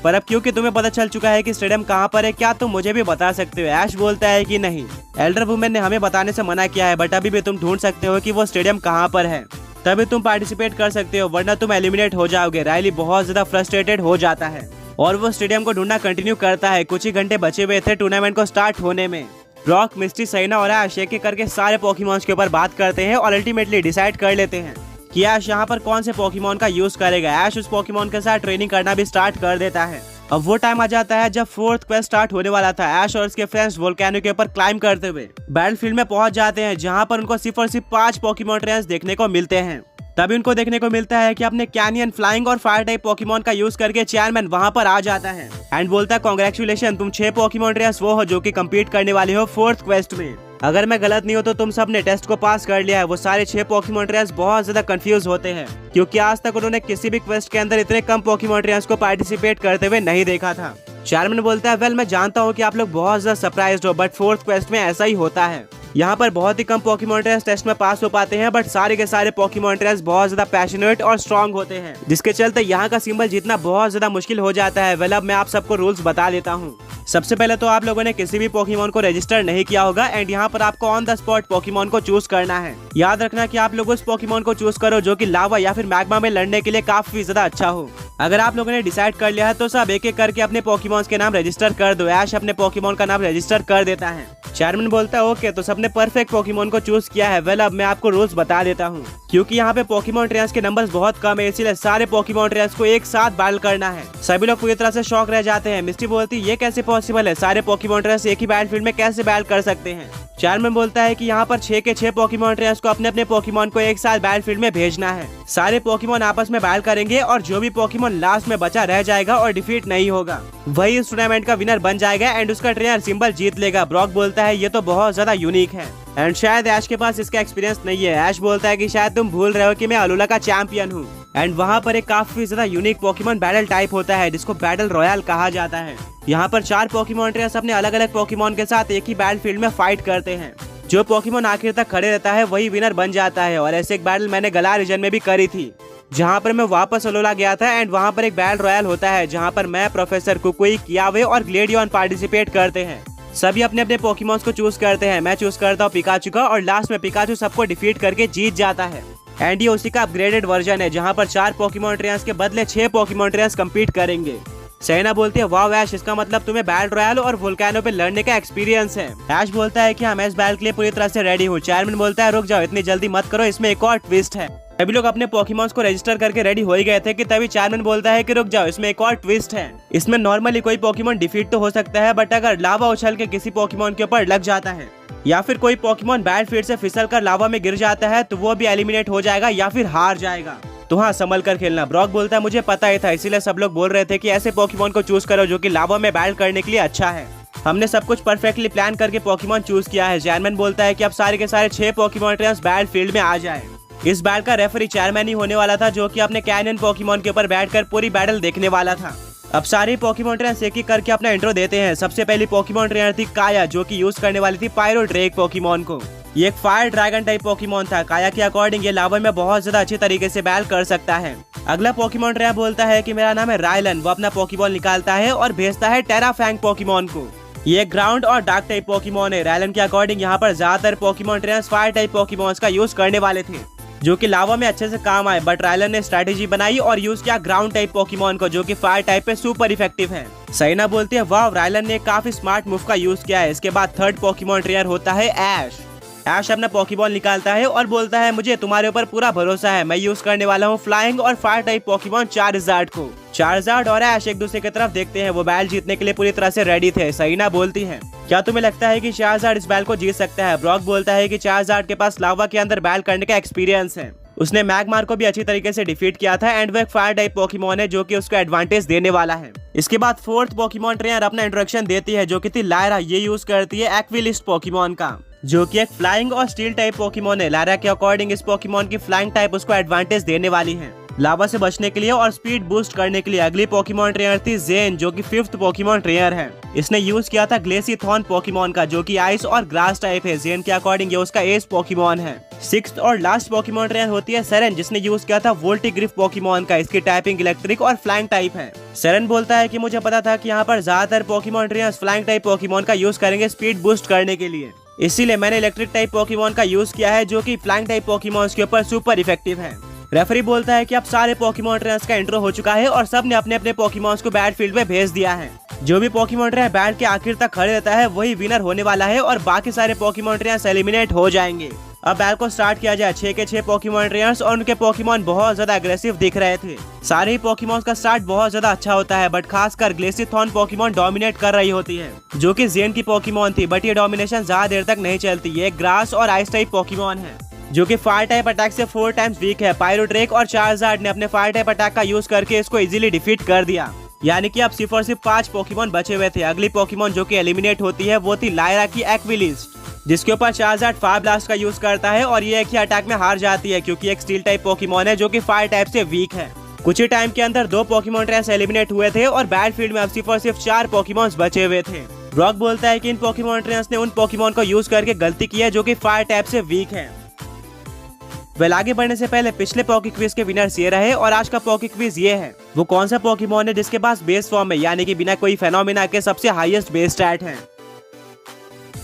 पर अब क्योंकि तुम्हें पता चल चुका है कि स्टेडियम कहाँ पर है, क्या तुम मुझे भी बता सकते हो? ऐश बोलता है कि नहीं, एल्डर वुमेन ने हमें बताने से मना किया है, बट अभी भी तुम ढूंढ सकते हो कि वो स्टेडियम कहाँ पर है, तभी तुम पार्टिसिपेट कर सकते हो, वरना तुम एलिमिनेट हो जाओगे। रायली बहुत ज्यादा फ्रस्ट्रेटेड हो जाता है और वो स्टेडियम को ढूंढना कंटिन्यू करता है। कुछ ही घंटे बचे हुए थे टूर्नामेंट को स्टार्ट होने में। ब्रॉक, मिस्ट्री, सहीना और ऐश एक एक करके सारे पोकेमॉन्स के ऊपर बात करते हैं और अल्टीमेटली डिसाइड कर लेते हैं कि ऐश यहाँ पर कौन से पोकेमॉन का यूज करेगा। ऐश उस पोकेमॉन के साथ ट्रेनिंग करना भी स्टार्ट कर देता है। अब वो टाइम आ जाता है जब 4th क्वेस्ट स्टार्ट होने वाला था। ऐश और उसके फ्रेंड्स वोल्केनो के ऊपर क्लाइम करते हुए बैटलफील्ड में पहुंच जाते हैं, जहां पर उनको सिर्फ और सिर्फ 5 पोकेमॉन ट्रेनर्स देखने को मिलते हैं। तभी उनको देखने को मिलता है कि अपने कैनियन, फ्लाइंग और फायर टाइप पोकेमॉन का यूज करके चेयरमैन वहां पर आ जाता है एंड बोलता है कांग्रेचुलेशन, तुम 6 पोकेमॉन ट्रेनर्स वो हो जो कि कम्पीट करने वाले हो 4th क्वेस्ट में। अगर मैं गलत नहीं हो तो तुम सब ने टेस्ट को पास कर लिया है। वो सारे 6 पोकेमॉन ट्रेनर्स बहुत ज्यादा कंफ्यूज होते हैं, क्योंकि आज तक उन्होंने किसी भी क्वेस्ट के अंदर इतने कम पोकेमॉन ट्रेनर्स को पार्टिसिपेट करते हुए नहीं देखा था। चेयरमैन बोलता है वेल, मैं जानता हूँ कि आप लोग बहुत ज्यादा सरप्राइज्ड हो, बट 4th क्वेस्ट में ऐसा ही होता है। यहाँ पर बहुत ही कम पोकेमॉन ट्रेनर्स टेस्ट में पास हो पाते हैं, बट सारे के सारे पोकेमॉन ट्रेनर्स बहुत ज्यादा पैशनेट और स्ट्रॉन्ग होते हैं, जिसके चलते यहाँ का सिंबल जीतना बहुत ज्यादा मुश्किल हो जाता है। वेल, अब मैं आप सबको रूल्स बता देता हूँ। सबसे पहले तो आप लोगों ने किसी भी पोकेमॉन को रजिस्टर नहीं किया होगा एंड यहाँ पर आपको ऑन द स्पॉट पोकेमॉन को चूज करना है। याद रखना कि आप लोग उस पोकेमॉन को चूज करो जो कि लावा या फिर मैग्मा में लड़ने के लिए काफी ज्यादा अच्छा हो। अगर आप लोगों ने डिसाइड कर लिया है तो सब एक एक करके अपने पोकेमॉन्स के नाम रजिस्टर कर दो। ऐश अपने पोकेमॉन का नाम रजिस्टर कर देता है। चेयरमैन बोलता है ओके, तो सबने परफेक्ट पोकेमॉन को चूज किया है। वेल, अब मैं आपको रूल्स बता देता हूँ। क्योंकि यहाँ पे पोकेमॉन ट्रेनर्स के नंबर्स बहुत कम है, इसीलिए सारे पोकेमॉन ट्रेनर्स को एक साथ बैटल करना है। सभी लोग पूरी तरह से शॉक रह जाते हैं। मिस्टी बोलती है ये कैसे पॉसिबल है, सारे पोकेमॉन ट्रेनर्स एक ही बैटलफील्ड में कैसे बैटल कर सकते हैं? चेयरमैन बोलता है कि यहाँ पर 6 के 6 पोकेमॉन ट्रेनर्स को अपने अपने पोकेमॉन को एक साथ बैटलफील्ड में भेजना है। सारे पोकेमॉन आपस में बैटल करेंगे और जो भी पोकेमॉन लास्ट में बचा रह जाएगा और डिफीट नहीं होगा, वही इस टूर्नामेंट का विनर बन जाएगा एंड उसका ट्रेनर सिंबल जीत लेगा। ब्रॉक बोलता है ये तो बहुत ज्यादा यूनिक है एंड शायद ऐश के पास इसका एक्सपीरियंस नहीं है। ऐश बोलता है कि शायद तुम भूल रहे हो कि मैं अलोला का चैंपियन हूँ एंड वहाँ पर एक काफी ज्यादा यूनिक पोकेमॉन बैटल टाइप होता है जिसको बैटल रॉयल कहा जाता है। यहाँ पर 4 पोकेमॉन ट्रेनर्स अपने अलग अलग पोकेमॉन के साथ एक ही बैटलफील्ड में फाइट करते हैं, जो पोकेमोन आखिर तक खड़े रहता है वही विनर बन जाता है। और ऐसे एक बैटल मैंने गला रीजन में भी करी थी, जहाँ पर मैं वापस अलोला गया था एंड वहाँ पर एक बैटल रॉयल होता है जहाँ पर मैं, प्रोफेसर कुकुई, कियावे और ग्लेडियन पार्टिसिपेट करते हैं। सभी अपने अपने पोकेमॉन्स को चूज करते हैं। मैं चूज करता हूँ पिकाचू का और लास्ट में पिकाचू सबको डिफीट करके जीत जाता है। एंड ये उसी का अपग्रेडेड वर्जन है जहाँ पर 4 पोकेमॉन ट्रेनर्स के बदले 6 पोकेमॉन ट्रेनर्स कम्पीट करेंगे। सैना बोलती है वाह ऐश, इसका मतलब तुम्हें बैटल रॉयल और वोल्केनो पे लड़ने का एक्सपीरियंस है। ऐश बोलता है कि हाँ मैं इस बैटल के लिए पूरी तरह से रेडी हूँ। चायरमैन बोलता है रुक जाओ, इतनी जल्दी मत करो, इसमें एक और ट्विस्ट है। सभी लोग अपने पोकेमॉन्स को रजिस्टर करके रेडी हो ही गए थे कि तभी चायरमैन बोलता है कि रुक जाओ, इसमें एक और ट्विस्ट है। इसमें नॉर्मली कोई पोकेमॉन डिफीट तो हो सकता है, बट अगर लावा उछल के किसी पोकेमॉन के ऊपर लग जाता है या फिर कोई पोकेमॉन बैटलफील्ड से फिसल कर लावा में गिर जाता है तो वो भी एलिमिनेट हो जाएगा या फिर हार जाएगा। तो हाँ, संभल कर खेलना। ब्रॉक बोलता है मुझे पता ही था, इसीलिए सब लोग बोल रहे थे कि ऐसे पोकेमॉन को चूज करो जो कि लावा में बैटल करने के लिए अच्छा है। हमने सब कुछ परफेक्टली प्लान करके पोकेमॉन चूज किया है। चेयरमैन बोलता है कि अब सारे के सारे 6 पोकेमॉन ट्रेनर्स बैटलफील्ड में आ जाए। इस बैटल का रेफरी चेयरमैन ही होने वाला था, जो कि अपने कैनियन पोकेमॉन के ऊपर बैठकर पूरी बैटल देखने वाला था। अब सारे पोकेमॉन ट्रेनर्स एक एक करके अपना इंट्रो देते हैं। सबसे पहली पोकेमॉन ट्रेनर थी काया, जो कि यूज करने वाली थी पायरो ड्रेक पोकेमॉन को। ये एक फायर ड्रैगन टाइप पोकेमॉन था। काया के अकॉर्डिंग ये लावा में बहुत ज्यादा अच्छी तरीके से बैटल कर सकता है। अगला पोकेमॉन ट्रेनर बोलता है कि मेरा नाम है रायलन। वो अपना पोकेमॉन निकालता है और भेजता है टेराफैंग पोकेमॉन को। ये ग्राउंड और डार्क टाइप पोकेमॉन है। रायलन के अकॉर्डिंग यहाँ पर ज्यादातर Pokemon trainers fire type Pokémons का यूज करने वाले थे, जो कि लावा में अच्छे से काम आए। बट रायलन ने स्ट्रेटेजी बनाई और यूज किया ग्राउंड टाइप पोकेमॉन को, जो कि फायर टाइप पे सुपर इफेक्टिव है। सैना बोलती है वाह, रायलन ने काफी स्मार्ट मूव का यूज किया है। इसके बाद थर्ड पोकेमॉन ट्रेनर होता है ऐश। ऐश अपना पोकेमॉन निकालता है और बोलता है मुझे तुम्हारे ऊपर पूरा भरोसा है। मैं यूज करने वाला हूँ फ्लाइंग और फायर टाइप पोकेमॉन चार्जार्ड को। चार्जार्ड और ऐश एक दूसरे की तरफ देखते हैं। वो बैटल जीतने के लिए पूरी तरह से रेडी थे। सैना बोलती है क्या तुम्हें लगता है कि चार्जार्ड इस बैटल को जीत सकता है? ब्रॉक बोलता है कि चार्जार्ड के पास लावा के अंदर बैटल करने का एक्सपीरियंस है। उसने मैगमार को भी अच्छी तरीके से डिफीट किया था एंड वो एक फायर टाइप पोकेमॉन है, जो कि उसको एडवांटेज देने वाला है। इसके बाद फोर्थ पोकेमॉन ट्रेनर अपना इंट्रोडक्शन देती है, जो कि थी लायरा। ये यूज करती है एक्विलिस्ट पोकेमॉन का, जो कि एक फ्लाइंग और स्टील टाइप पोकेमॉन है। लायरा के अकॉर्डिंग इस पोकेमॉन की फ्लाइंग टाइप उसको एडवांटेज देने वाली है लावा से बचने के लिए और स्पीड बूस्ट करने के लिए। अगली पोकेमॉन ट्रेनर थी जेन, जो कि 5th पोकेमॉन ट्रेनर है। इसने यूज किया था ग्लेसीथॉन पोकेमॉन का, जो कि आइस और ग्रास टाइप है। जेन के अकॉर्डिंग ये उसका एज पोकेमॉन है। 6th और लास्ट पोकेमॉन ट्रेनर होती है सेरेन, जिसने यूज किया था वोल्टिग्रिफ पोकेमॉन का। इसकी टाइपिंग इलेक्ट्रिक और फ्लाइंग टाइप है। सेरेन बोलता है कि मुझे पता था कि यहाँ पर ज्यादातर Pokemon trainers flying type Pokemon का यूज करेंगे स्पीड बूस्ट करने के लिए, इसीलिए मैंने इलेक्ट्रिक टाइप पोकेमॉन का यूज किया है, जो कि फ्लाइंग टाइप पोकेमॉन्स के ऊपर सुपर इफेक्टिव है। रेफरी बोलता है कि अब सारे पोकेमॉन ट्रेनर्स का इंट्रो हो चुका है और सब ने अपने अपने पोकेमॉन्स को बैटलफील्ड में भेज दिया है। जो भी पोकेमॉन ट्रेनर बैट के आखिर तक खड़े रहता है वही विनर होने वाला है और बाकी सारे पोकेमॉन ट्रेनर्स एलिमिनेट हो जाएंगे। अब बैटल को स्टार्ट किया जाए। 6 के 6 पोकेमॉन ट्रेनर्स और उनके पोकेमॉन बहुत ज्यादा अग्रेसिव दिख रहे थे। सारे ही पोकेमॉन्स का स्टार्ट बहुत ज्यादा अच्छा होता है, बट खासकर ग्लेसीथॉन पोकेमॉन डोमिनेट कर रही होती है, जो कि जेन की पोकेमॉन थी। बट ये डोमिनेशन ज्यादा देर तक नहीं चलती। ये ग्रास और आइस टाइप पोकेमॉन है, जो कि फायर टाइप अटैक से 4 टाइम्स वीक है। पायरो ड्रेक और चार्जार्ड ने अपने फायर टाइप अटैक का यूज करके इसको इजीली डिफीट कर दिया। यानी कि अब सिर्फ और सिर्फ 5 पोकेमॉन बचे हुए थे। अगली पोकेमॉन जो कि एलिमिनेट होती है वो थी लायरा की एक्विलिस्ट, जिसके ऊपर चार्जार्ड फायर ब्लास्ट का यूज करता है और ये एक ही अटैक में हार जाती है, क्योंकि एक स्टील टाइप पोकेमॉन है जो कि फायर टाइप से वीक है। कुछ ही टाइम के अंदर 2 पोकेमॉन ट्रेनर्स एलिमिनेट हुए थे और बैटलफील्ड में अब सिर्फ और सिर्फ 4 पोकेमॉन्स बचे हुए थे। ब्रॉक बोलता है कि इन पोकेमॉन ट्रेनर्स ने उन पोकेमॉन को यूज करके गलती की है जो कि फायर टाइप से वीक है। वेल, आगे बढ़ने से पहले पिछले पॉकी क्विज के विनर्स ये रहे और आज का पॉकी क्विज ये है, वो कौन सा पोकेमॉन है जिसके पास बेस फॉर्म है, यानी कि बिना कोई फेनोमेना के सबसे हाईएस्ट बेस स्टैट है।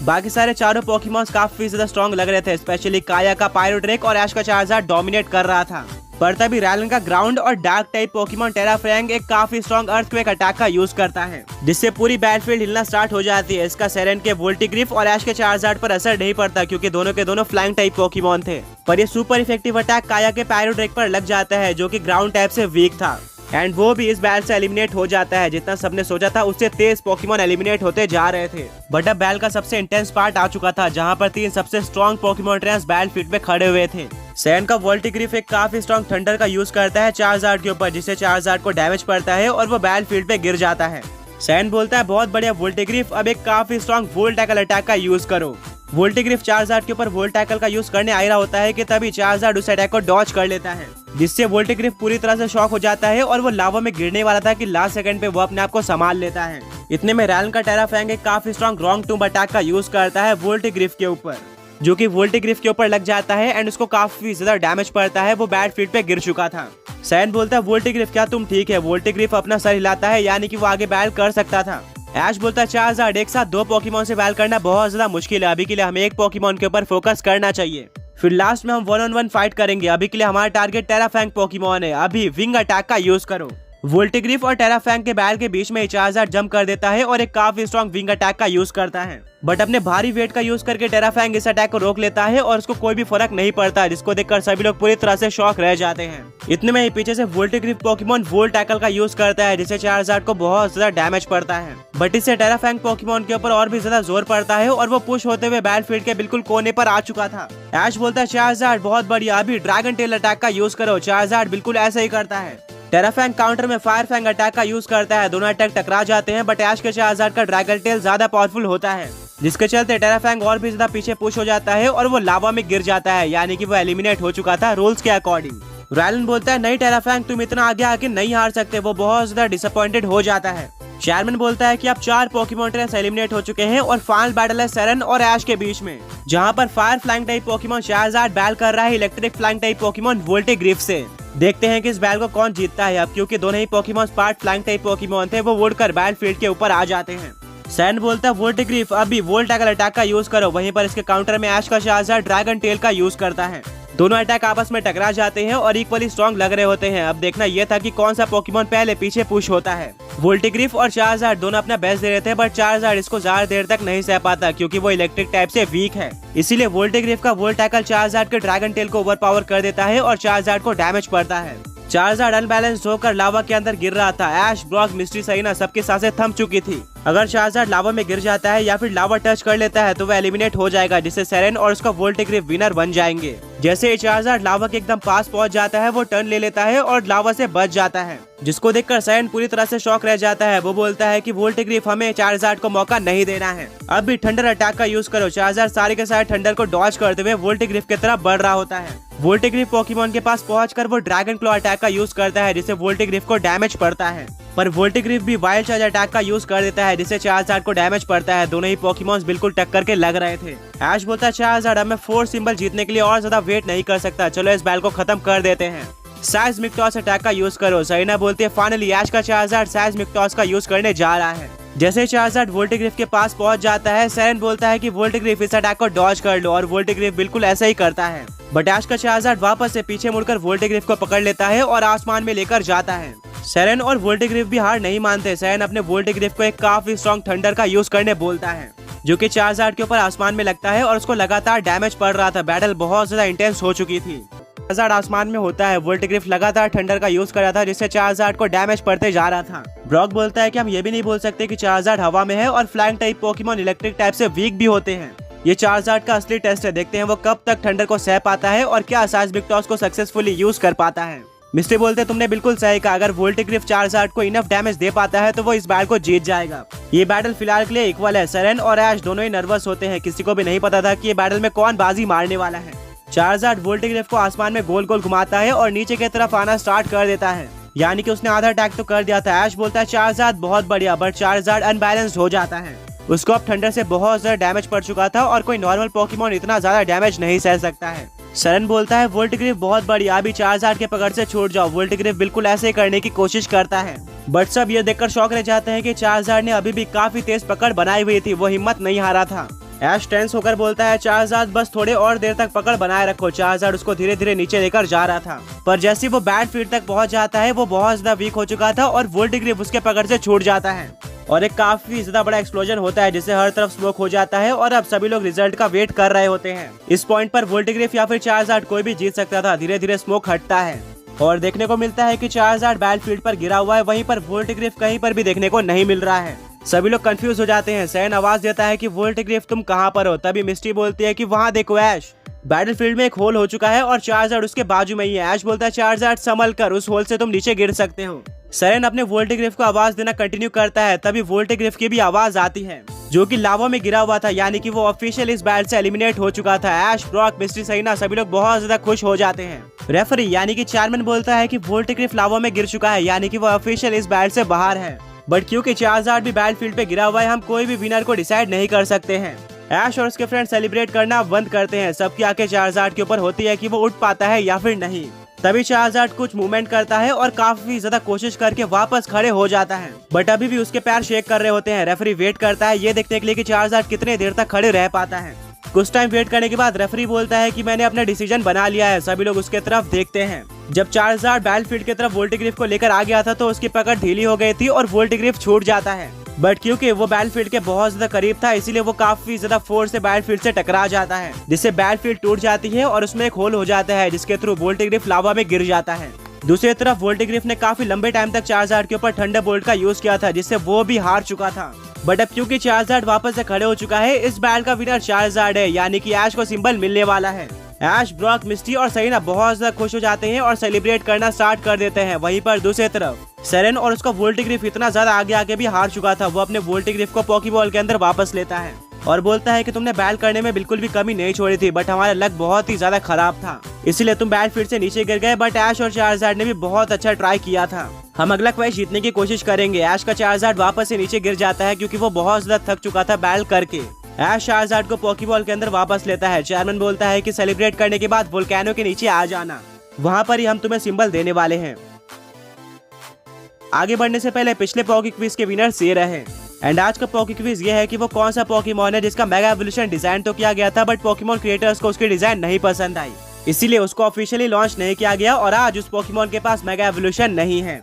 बाकी सारे चारों पोकेमॉन्स काफी ज्यादा स्ट्रॉन्ग लग रहे थे, स्पेशली काया का पायरो ड्रेक और ऐश का चार्जार्ड डोमिनेट कर रहा था। पर तभी रायलन का ग्राउंड और डार्क टाइप पोकेमॉन टेराफ्रैंग एक काफी स्ट्रॉन्ग अर्थक्वेक अटैक का यूज करता है, जिससे पूरी बैटलफील्ड हिलना स्टार्ट हो जाती है। इसका सेरेन के वोल्टिग्रिफ और ऐश के चार्जार्ड पर असर नहीं पड़ता, क्योंकि दोनों के दोनों फ्लाइंग टाइप पोकेमॉन थे। पर ये सुपर इफेक्टिव अटैक काया के पायरो ड्रेक पर लग जाता है, जो कि ग्राउंड टाइप से वीक था, एंड वो भी इस बैटल से एलिमिनेट हो जाता है। जितना सबने सोचा था उससे तेज पोकेमॉन एलिमिनेट होते जा रहे थे। बट अब बैटल का सबसे इंटेंस पार्ट आ चुका था, जहां पर 3 सबसे स्ट्रॉन्ग पोकेमॉन ट्रेनर्स बैटलफील्ड पे खड़े हुए थे। सेरेन का वोल्टिग्रिफ एक काफी स्ट्रॉन्ग थंडर का यूज करता है चार्जार्ड के ऊपर, जिससे चार्जार्ड को डैमेज पड़ता है और वो बैटलफील्ड पे गिर जाता है। सेरेन बोलता है बहुत बढ़िया वोल्टिग्रिफ, अब एक काफी स्ट्रॉन्ग वोल्ट टैकल अटैक का यूज करो। वोल्टिग्रिफ चार्जार्ड के ऊपर वोल्ट टैकल का यूज करने आ रहा होता है कि तभी चार्जार्ड उस अटैक को डॉज कर लेता है, जिससे वोल्टिग्रिफ पूरी तरह से शॉक हो जाता है और वो लावा में गिरने वाला था कि लास्ट सेकंड पे वो अपने आप को संभाल लेता है। इतने में रायलन का टेराफ्रैंग एक काफी स्ट्रॉन्ग रॉन्ग टूम अटैक का यूज करता है वोल्टिग्रिफ के ऊपर। जो कि वोल्टिग्रिफ के ऊपर लग जाता है एंड उसको काफी ज्यादा डैमेज पड़ता है। वो बैटलफील्ड पे गिर चुका था। सैन बोलता है वोल्टिग्रिफ क्या तुम ठीक है? वोल्टिग्रिफ अपना सर हिलाता है, यानी कि वो आगे बैल कर सकता था। ऐश बोलता है चार्जार्ड एक साथ 2 पोकेमॉन से बैल करना बहुत ज्यादा मुश्किल है, अभी के लिए हमें एक पोकेमॉन के ऊपर फोकस करना चाहिए। फिर लास्ट में हम 1-on-1 फाइट करेंगे। अभी के लिए हमारा टारगेट टेराफैंग पोकेमॉन है। अभी विंग अटैक का यूज करो। वोल्टिग्रिफ और टेराफैंग के बैल के बीच में चार्जार्ड जंप कर देता है और एक काफी स्ट्रॉन्ग विंग अटैक का यूज करता है, बट अपने भारी वेट का यूज करके टेराफैंग इस अटैक को रोक लेता है और उसको कोई भी फर्क नहीं पड़ता, जिसको देखकर सभी लोग पूरी तरह से शॉक रह जाते हैं। इतने में ही पीछे से वोल्टिग्रिफ पोकेमॉन वोल्ट टैकल का यूज करता है, जिससे चार्जार्ड को बहुत ज्यादा डैमेज पड़ता है, बट इससे टेराफैंग पोकेमॉन के ऊपर और भी ज्यादा जोर पड़ता है और वो पुश होते हुए बैटलफील्ड के बिल्कुल कोने पर आ चुका था। ऐश बोलता है चार्जार्ड बहुत बढ़िया, अभी ड्रैगन टेल अटैक का यूज करो। चार्जार्ड बिल्कुल ऐसा ही करता है। टेराफैंग काउंटर में फायर फैंग अटैक का यूज करता है। दोनों अटैक टकरा जाते हैं, बट ऐश के चार्जार्ड का ड्रैगन टेल ज्यादा पावरफुल होता है, जिसके चलते टेराफैंग और भी ज्यादा पीछे पुश हो जाता है और वो लावा में गिर जाता है, यानी कि वो एलिमिनेट हो चुका था रूल्स के अकॉर्डिंग। रैलन बोलता है नहीं टेराफैंग तुम इतना आगे आके नहीं हार सकते। वो बहुत ज्यादा डिसअपॉइंटेड हो जाता है। शेरमैन बोलता है कि अब 4 पोकेमॉन ट्रेनर्स एलिमिनेट हो चुके हैं और फाइनल बैटल है सेरेन और ऐश के बीच में, जहां पर fire flying type Pokemon Charizard बैल कर रहा है इलेक्ट्रिक फ्लाइंग टाइप पोकेमॉन वोल्टिग्रिफ से। देखते हैं कि इस बैल को कौन जीतता है अब, क्योंकि दोनों ही Pokemon part flying type Pokemon थे, वो उड़कर बैटलफील्ड के ऊपर आ जाते हैं। सैन बोलता है वोल्टिग्रिफ अभी वोल्ट टैकल अटैक का यूज करो। वहीं पर इसके काउंटर में ऐश का चार्जार्ड ड्रैगन टेल का यूज करता है। दोनों अटैक आपस में टकरा जाते हैं और इक्वली स्ट्रॉन्ग लग रहे होते हैं। अब देखना यह था कि कौन सा पोकेमॉन पहले पीछे पुश होता है। वोल्टिग्रिफ और चार्जार्ड दोनों अपना बेस्ट दे रहे थे, बट चार्जार्ड इसको ज्यादा देर तक नहीं सह पाता क्योंकि वो इलेक्ट्रिक टाइप से वीक है। इसीलिए वोल्टिग्रिफ का वोल्ट टैकल चार्जार्ड के ड्रैगन टेल को ओवरपावर कर देता है और चार्जार्ड को डैमेज पड़ता है। चार्जार्ड अनबैलेंस्ड होकर लावा के अंदर गिर रहा था। ऐश, ब्रॉक, मिस्ट्री सहीना सबकी सांसें थम चुकी थी। अगर चार्जार्ड लावा में गिर जाता है या फिर लावा टच कर लेता है तो वह एलिमिनेट हो जाएगा, जिससे सेरेन और उसका वोल्टिग्रिफ विनर बन जाएंगे। जैसे ही चार्जार्ड लावा के एकदम पास पहुंच जाता है वो टर्न ले लेता है और लावा से बच जाता है, जिसको देखकर सेरेन पूरी तरह से शॉक रह जाता है। वो बोलता है कि वोल्टिग्रिफ हमें चार्जार्ड को मौका नहीं देना है, अब भी थंडर अटैक का यूज करो। चार्जार्ड सारे के सारे थंडर को डॉज करते हुए वोल्टिग्रिफ की तरफ बढ़ रहा होता है। वोल्टिग्रिफ पोकेमॉन के पास पहुंचकर वो ड्रैगन क्लॉ अटैक का यूज करता है, जिससे वोल्टिग्रिफ को डैमेज पड़ता है, पर वोल्टिग्रिफ भी वाइल्ड चार्ज अटैक का यूज कर देता है, जिससे चार्जार्ड को डैमेज पड़ता है। दोनों ही पोकेमॉन्स बिल्कुल टक्कर के लग रहे थे। ऐश बोलता है चार्जार्ड मैं 4 सिंबल जीतने के लिए और ज्यादा वेट नहीं कर सकता, चलो इस बैल को खत्म कर देते हैं। साइज़मिक टॉस अटैक का यूज करो। सरीना बोलती है फाइनली ऐश का चार्जार्ड साइज़मिक टॉस का यूज करने जा रहा है। जैसे चार्जार्ड वोल्टिग्रिफ के पास पहुंच जाता है, सेरेन बोलता है कि वोल्टिग्रिफ इस अटैक को डॉज कर लो और वोल्टिग्रिफ बिल्कुल ऐसा ही करता है, बट ऐश का चार्जार्ड वापस से पीछे मुड़कर वोल्टिग्रिफ को पकड़ लेता है और आसमान में लेकर जाता है। सेरेन और वोल्टिग्रिफ भी हार नहीं मानते। सेरेन अपने वोल्टिग्रिफ को एक काफी स्ट्रॉन्ग थंडर का यूज करने बोलता है, जो कि चार्जार्ड के ऊपर आसमान में लगता है और उसको लगातार डैमेज पड़ रहा था। बैटल बहुत ज्यादा इंटेंस हो चुकी थी। चार्जार्ड आसमान में होता है, वोल्टिग्रिफ लगातार थंडर का यूज कर रहा था, जिससे चार्जार्ड को डैमेज पड़ते जा रहा था। ब्रॉक बोलता है कि हम ये भी नहीं बोल सकते कि चार्जार्ड हवा में है और flying type Pokemon electric type से वीक भी होते हैं। ये चार्जार्ड का असली टेस्ट है, देखते हैं वो कब तक थंडर को सह पाता है और क्या साइज़मिक टॉस को सक्सेसफुली यूज कर पाता है। मिस्ट्री बोलते तुमने बिल्कुल सही कहा, अगर वोल्टिग्रिफ चार्जार्ड को इनफ डैमेज दे पाता है तो वो इस बैटल को जीत जाएगा। ये बैटल फिलहाल के लिए इक्वल है। सेरेन और ऐश दोनों ही नर्वस होते हैं, किसी को भी नहीं पता था कि ये बैटल में कौन बाजी मारने वाला है। चार्जार्ड वोल्टिग्रिफ को आसमान में गोल गोल घुमाता है और नीचे की तरफ आना स्टार्ट कर देता है, यानी कि उसने आधा अटैक तो कर दिया था। ऐश बोलता है चार्जार्ड बहुत बढ़िया, बट चार्जार्ड अनबैलेंस्ड हो जाता है। उसको अब थंडर से बहुत ज्यादा डैमेज पड़ चुका था और कोई नॉर्मल पोकेमॉन इतना ज्यादा डैमेज नहीं सह सकता है। सेरेन बोलता है वोल्टिग्रिफ बहुत बढ़िया, अभी चार्जार्ड के पकड़ से छूट जाओ। वोल्टिग्रिफ बिल्कुल ऐसे ही करने की कोशिश करता है, बट सब ये देखकर शॉक रह जाते हैं कि चार्जार्ड ने अभी भी काफी तेज पकड़ बनाई हुई थी, वो हिम्मत नहीं हारा था। ऐश टेंस होकर बोलता है चार्जार्ड बस थोड़े और देर तक पकड़ बनाए रखो। चार्जार्ड उसको धीरे धीरे नीचे लेकर जा रहा था, पर जैसे वो बैटलफील्ड तक पहुंच जाता है वो बहुत ज्यादा वीक हो चुका था और वोल्टिग्रिफ उसके पकड़ से छूट जाता है और एक काफी ज्यादा बड़ा एक्सप्लोजन होता है, जिससे हर तरफ स्मोक हो जाता है और अब सभी लोग रिजल्ट का वेट कर रहे होते हैं। इस पॉइंट पर वोल्टिग्रिफ या फिर चार्जार्ड कोई भी जीत सकता था। धीरे धीरे स्मोक हटता है और देखने को मिलता है कि चार्जार्ड बैटलफील्ड पर गिरा हुआ है, वहीं पर वोल्टिग्रिफ कहीं पर भी देखने को नहीं मिल रहा है। सभी लोग कंफ्यूज हो जाते हैं। सेरेन आवाज देता है कि वोल्टिग्रिफ तुम कहाँ पर हो? तभी मिस्ट्री बोलती है कि वहाँ देखो ऐश, बैटलफील्ड में एक होल हो चुका है और चार्जार्ड उसके बाजू में ही है। ऐश बोलता है चार्जार्ड संभल कर, उस होल से तुम नीचे गिर सकते हो। सेरेन अपने वोल्टिग्रिफ को आवाज देना कंटिन्यू करता है, तभी वोल्टिग्रिफ की भी आवाज आती है, जो कि लावा में गिरा हुआ था, यानी कि वो ऑफिशियल इस बैटल से एलिमिनेट हो चुका था। ऐश, ब्रॉक, मिस्ट्री सहीना सभी लोग बहुत ज्यादा खुश हो जाते हैं। रेफरी यानी कि चेयरमैन बोलता है कि वोल्टिग्रिफ लावा में गिर चुका है, यानी कि वो ऑफिशियल इस बैटल से बाहर है, बट क्योंकि चार्जार्ड भी बैटलफील्ड पे गिरा हुआ है हम कोई भी विनर को डिसाइड नहीं कर सकते हैं। ऐश और उसके फ्रेंड सेलिब्रेट करना बंद करते हैं। सबकी आंखें चार्जार्ड के ऊपर होती है कि वो उठ पाता है या फिर नहीं। तभी चार्जार्ड कुछ मूवमेंट करता है और काफी ज्यादा कोशिश करके वापस खड़े हो जाता है, बट अभी भी उसके पैर शेक कर रहे होते हैं। रेफरी वेट करता है ये देखने के लिए कि चार्जार्ड कितने देर तक खड़े रह पाता है। कुछ टाइम वेट करने के बाद रेफरी बोलता है कि मैंने अपना डिसीजन बना लिया है। सभी लोग उसके तरफ देखते हैं। जब चार्जार्ड बैटलफील्ड की तरफ वोल्टिग्रिफ को लेकर आ गया था तो उसकी पकड़ ढीली हो गई थी और वोल्टिग्रिफ छूट जाता है, बट क्योंकि वो बैटलफील्ड के बहुत ज्यादा करीब था इसीलिए वो काफी ज्यादा फोर्स से बैटलफील्ड से टकरा जाता है, जिससे बैटलफील्ड टूट जाती है और उसमें एक होल हो जाता है जिसके थ्रू वोल्टिग्रिफ लावा में गिर जाता है। दूसरी तरफ वोल्टिग्रिफ ने काफी लंबे टाइम तक चार्जार्ड के ऊपर थंडरबोल्ट का यूज किया था जिससे वो भी हार चुका था, बट अब क्योंकि चार्जार्ड वापस से खड़े हो चुका है इस बैटल का विनर चार्जार्ड है, यानी कि ऐश को सिंबल मिलने वाला है। ऐश, ब्रॉक, मिस्टी और सेरेना बहुत ज्यादा खुश हो जाते हैं और सेलिब्रेट करना स्टार्ट कर देते हैं। वहीं पर दूसरी तरफ सेरेन और उसका वोल्टिग्रिफ इतना ज्यादा आगे आके भी हार चुका था। वो अपने वोल्टिग्रिफ को पॉकीबॉल के अंदर वापस लेता है और बोलता है कि तुमने बैल करने में बिल्कुल भी कमी नहीं छोड़ी थी, बट हमारा लक बहुत ही ज्यादा खराब था इसीलिए तुम बैटलफील्ड से नीचे गिर गए, बट ऐश और चार्जार्ड ने भी बहुत अच्छा ट्राई किया था। हम अगला क्वेश्चन जीतने की कोशिश करेंगे। ऐश का चार्जार्ड वापस से नीचे गिर जाता है क्योंकि वो बहुत ज्यादा थक चुका था बैल करके। ऐश चार्जार्ड को पॉकीबॉल के अंदर वापस लेता है। चेयरमैन बोलता है कि सेलिब्रेट करने के बाद वोल्केनो के नीचे आ जाना, वहाँ पर ही हम तुम्हें सिंबल देने वाले हैं। आगे बढ़ने से पहले पिछले पॉकी क्विज के विनर ये रहे। एंड आज का पॉकी क्विज ये है कि वो कौन सा पॉकीमॉन है जिसका मेगा एवोल्यूशन डिजाइन तो किया गया था बट पॉकीमॉन क्रिएटर्स को उसकी डिजाइन नहीं पसंद आई, इसीलिए उसको ऑफिशियली लॉन्च नहीं किया गया और आज उस पॉकीमॉन के पास मेगा एवोल्यूशन नहीं है।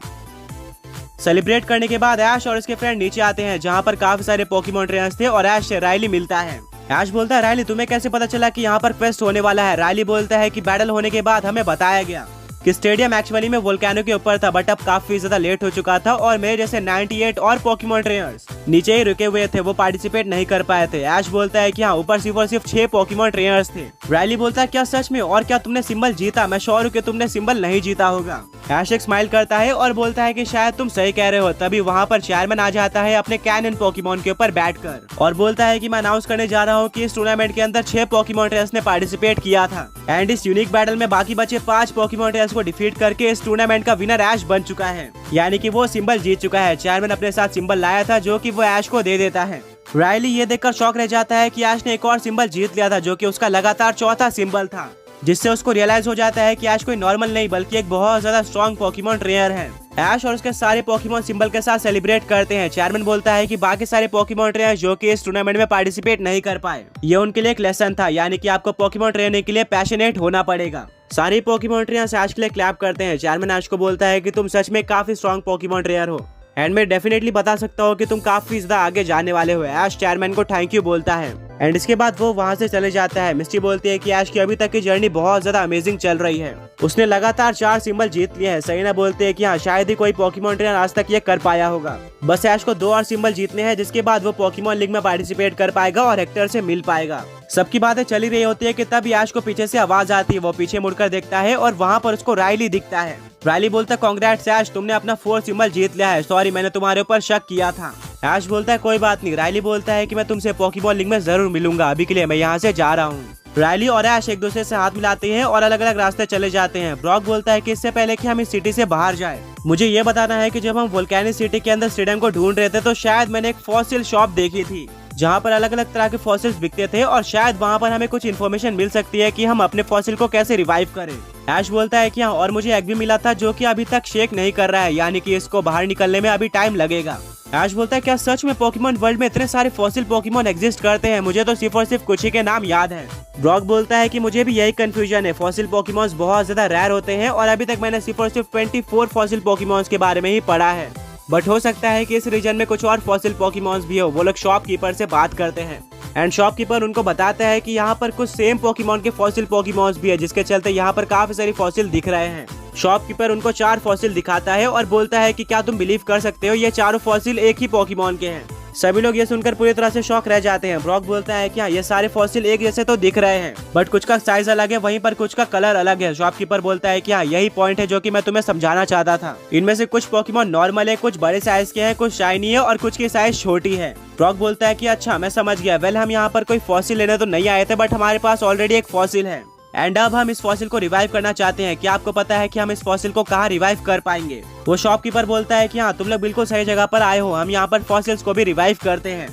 सेलिब्रेट करने के बाद ऐश और उसके फ्रेंड नीचे आते हैं जहाँ पर काफी सारे पॉकीमॉन ट्रेनर्स थे और ऐश से रायली मिलता है। ऐश बोलता है रायली तुम्हें कैसे पता चला कि यहाँ पर क्वेस्ट होने वाला है। रायली बोलता है कि बैटल होने के बाद हमें बताया गया कि स्टेडियम एक्चुअली में वोल्केनो के ऊपर था, बट अब काफी ज्यादा लेट हो चुका था और मेरे जैसे 98 और पॉकीमॉन ट्रेनर्स नीचे ही रुके हुए थे, वो पार्टिसिपेट नहीं कर पाए थे। ऐश बोलता है कि हाँ ऊपर सिर्फ और सिर्फ 6 पॉकीमॉन ट्रेनर्स थे। रायली बोलता है क्या सच में, और क्या तुमने सिंबल जीता? मैं श्योर हूँ कि तुमने सिंबल नहीं जीता होगा। ऐश एक स्माइल करता है और बोलता है कि शायद तुम सही कह रहे हो। तभी वहाँ पर चेयरमैन आ जाता है अपने कैनन पॉकीमॉन के ऊपर बैठकर और बोलता है कि मैं अनाउंस करने जा रहा हूँ कि इस टूर्नामेंट के अंदर 6 पॉकीमॉन ट्रेनर्स ने पार्टिसिपेट किया था एंड इस यूनिक बैटल में बाकी बचे 5 पॉकीमॉन ट्रेनर्स को डिफीट करके इस टूर्नामेंट का विनर ऐश बन चुका है, यानी कि वो सिंबल जीत चुका है। चेयरमैन अपने साथ सिंबल लाया था जो कि वो ऐश को दे देता है। रायली ये देखकर शॉक रह जाता है कि ऐश ने एक और सिंबल जीत लिया था जो कि उसका लगातार चौथा सिंबल था, जिससे उसको रियलाइज हो जाता है कि ऐश कोई नॉर्मल नहीं बल्कि एक बहुत ज्यादा स्ट्रॉन्ग पॉकीमॉन ट्रेनर है। ऐश और उसके सारे पॉकीमॉन सिंबल के साथ सेलिब्रेट करते हैं। चेयरमैन बोलता है कि बाकी सारे पॉकीमॉन ट्रेनर जो कि इस टूर्नामेंट में पार्टिसिपेट नहीं कर पाए, ये उनके लिए एक लेसन था, यानी कि आपको पॉकीमॉन ट्रेनिंग के लिए पैशनेट होना पड़ेगा। सारे पॉकीमॉन ट्रेनर्स ऐश के लिए क्लैप करते हैं। चेयरमैन ऐश को बोलता है कि तुम सच में काफी स्ट्रॉन्ग पॉकीमॉन ट्रेनर हो एंड मैं डेफिनेटली बता सकता हूँ कि तुम काफी ज्यादा आगे जाने वाले हो। ऐश चेयरमैन को थैंक यू बोलता है एंड इसके बाद वो वहाँ से चले जाता है। मिस्टी बोलती है कि ऐश की अभी तक की जर्नी बहुत ज्यादा अमेजिंग चल रही है, उसने लगातार 4 सिंबल जीत लिए हैं। सेरेना बोलते हैं कि हाँ शायद ही कोई पॉकीमॉन ट्रेनर आज तक ये कर पाया होगा। बस ऐश को 2 और सिंबल जीतने हैं जिसके बाद वो पॉकीमॉन लीग में पार्टिसिपेट कर पाएगा और हेक्टर से मिल पाएगा। सबकी बातें चली रही होती है कि तब ऐश को पीछे से आवाज आती है। वो पीछे मुड़कर देखता है और वहाँ पर उसको रायली दिखता है। रायली बोलता है कांग्रेट्स ऐश, तुमने अपना 4 सिंबल जीत लिया है। सॉरी मैंने तुम्हारे ऊपर शक किया था। ऐश बोलता है कोई बात नहीं। रायली बोलता है कि मैं तुमसे पॉकीबॉल लीग में जरूर मिलूंगा, अभी के लिए मैं यहाँ से जा रहा हूँ। रायली और ऐश एक दूसरे से हाथ मिलाते हैं और अलग अलग रास्ते चले जाते हैं। ब्रॉक बोलता है कि इससे पहले कि हम इस सिटी से बाहर जाए, मुझे ये बताना है कि जब हम वोल्केनो सिटी के अंदर स्टेडियम को ढूंढ रहे थे तो शायद मैंने एक फॉसिल शॉप देखी थी जहाँ पर अलग अलग तरह के फॉसिल्स बिकते थे और शायद वहाँ पर हमें कुछ इन्फॉर्मेशन मिल सकती है कि हम अपने फॉसिल को कैसे रिवाइव करें। ऐश बोलता है कि हाँ, और मुझे एग भी मिला था जो कि अभी तक शेक नहीं कर रहा है, यानी कि इसको बाहर निकलने में अभी टाइम लगेगा। ऐश बोलता है क्या सच में पॉकीमॉन वर्ल्ड में इतने सारे फॉसिल पॉकीमॉन एग्जिस्ट करते हैं? मुझे तो सिर्फ और सिर्फ कुछ ही के नाम याद है। ब्रॉक बोलता है कि मुझे भी यही कंफ्यूजन है, फॉसिल पॉकीमॉन्स बहुत ज्यादा रेयर होते हैं और अभी तक मैंने सिर्फ और सिर्फ 24 फॉसिल पॉकीमॉन्स के बारे में ही पढ़ा है, बट हो सकता है कि इस रीजन में कुछ और फॉसिल पॉकीमॉन्स भी हो। वो लोग शॉपकीपर से बात करते हैं एंड शॉपकीपर उनको बताता है कि यहाँ पर कुछ सेम पॉकीमॉन के फॉसिल पॉकीमॉन्स भी है, जिसके चलते यहाँ पर काफी सारी फॉसिल दिख रहे हैं। शॉपकीपर उनको 4 फॉसिल दिखाता है और बोलता है कि क्या तुम बिलीव कर सकते हो ये चारों फॉसिल एक ही पॉकीमॉन के हैं। सभी लोग ये सुनकर पूरी तरह से शॉक रह जाते हैं। ब्रॉक बोलता है कि हाँ, ये सारे फॉसिल एक जैसे तो दिख रहे हैं, बट कुछ का साइज अलग है, वहीं पर कुछ का कलर अलग है। शॉपकीपर बोलता है कि हाँ, यही पॉइंट है जो कि मैं तुम्हें समझाना चाहता था। इनमें से कुछ पॉकीमॉन नॉर्मल है, कुछ बड़े साइज के हैं, कुछ शाइनी है और कुछ की साइज छोटी है। ब्रॉक बोलता है कि अच्छा मैं समझ गया। वेल हम यहाँ पर कोई फॉसिल लेने तो नहीं आए थे, बट हमारे पास ऑलरेडी एक फॉसिल है एंड अब हम इस फॉसिल को रिवाइव करना चाहते हैं। क्या आपको पता है कि हम इस फॉसिल को कहाँ रिवाइव कर पाएंगे? वो शॉपकीपर बोलता है कि हाँ, तुम लोग बिल्कुल सही जगह पर आए हो, हम यहाँ पर फॉसिल्स को भी रिवाइव करते हैं।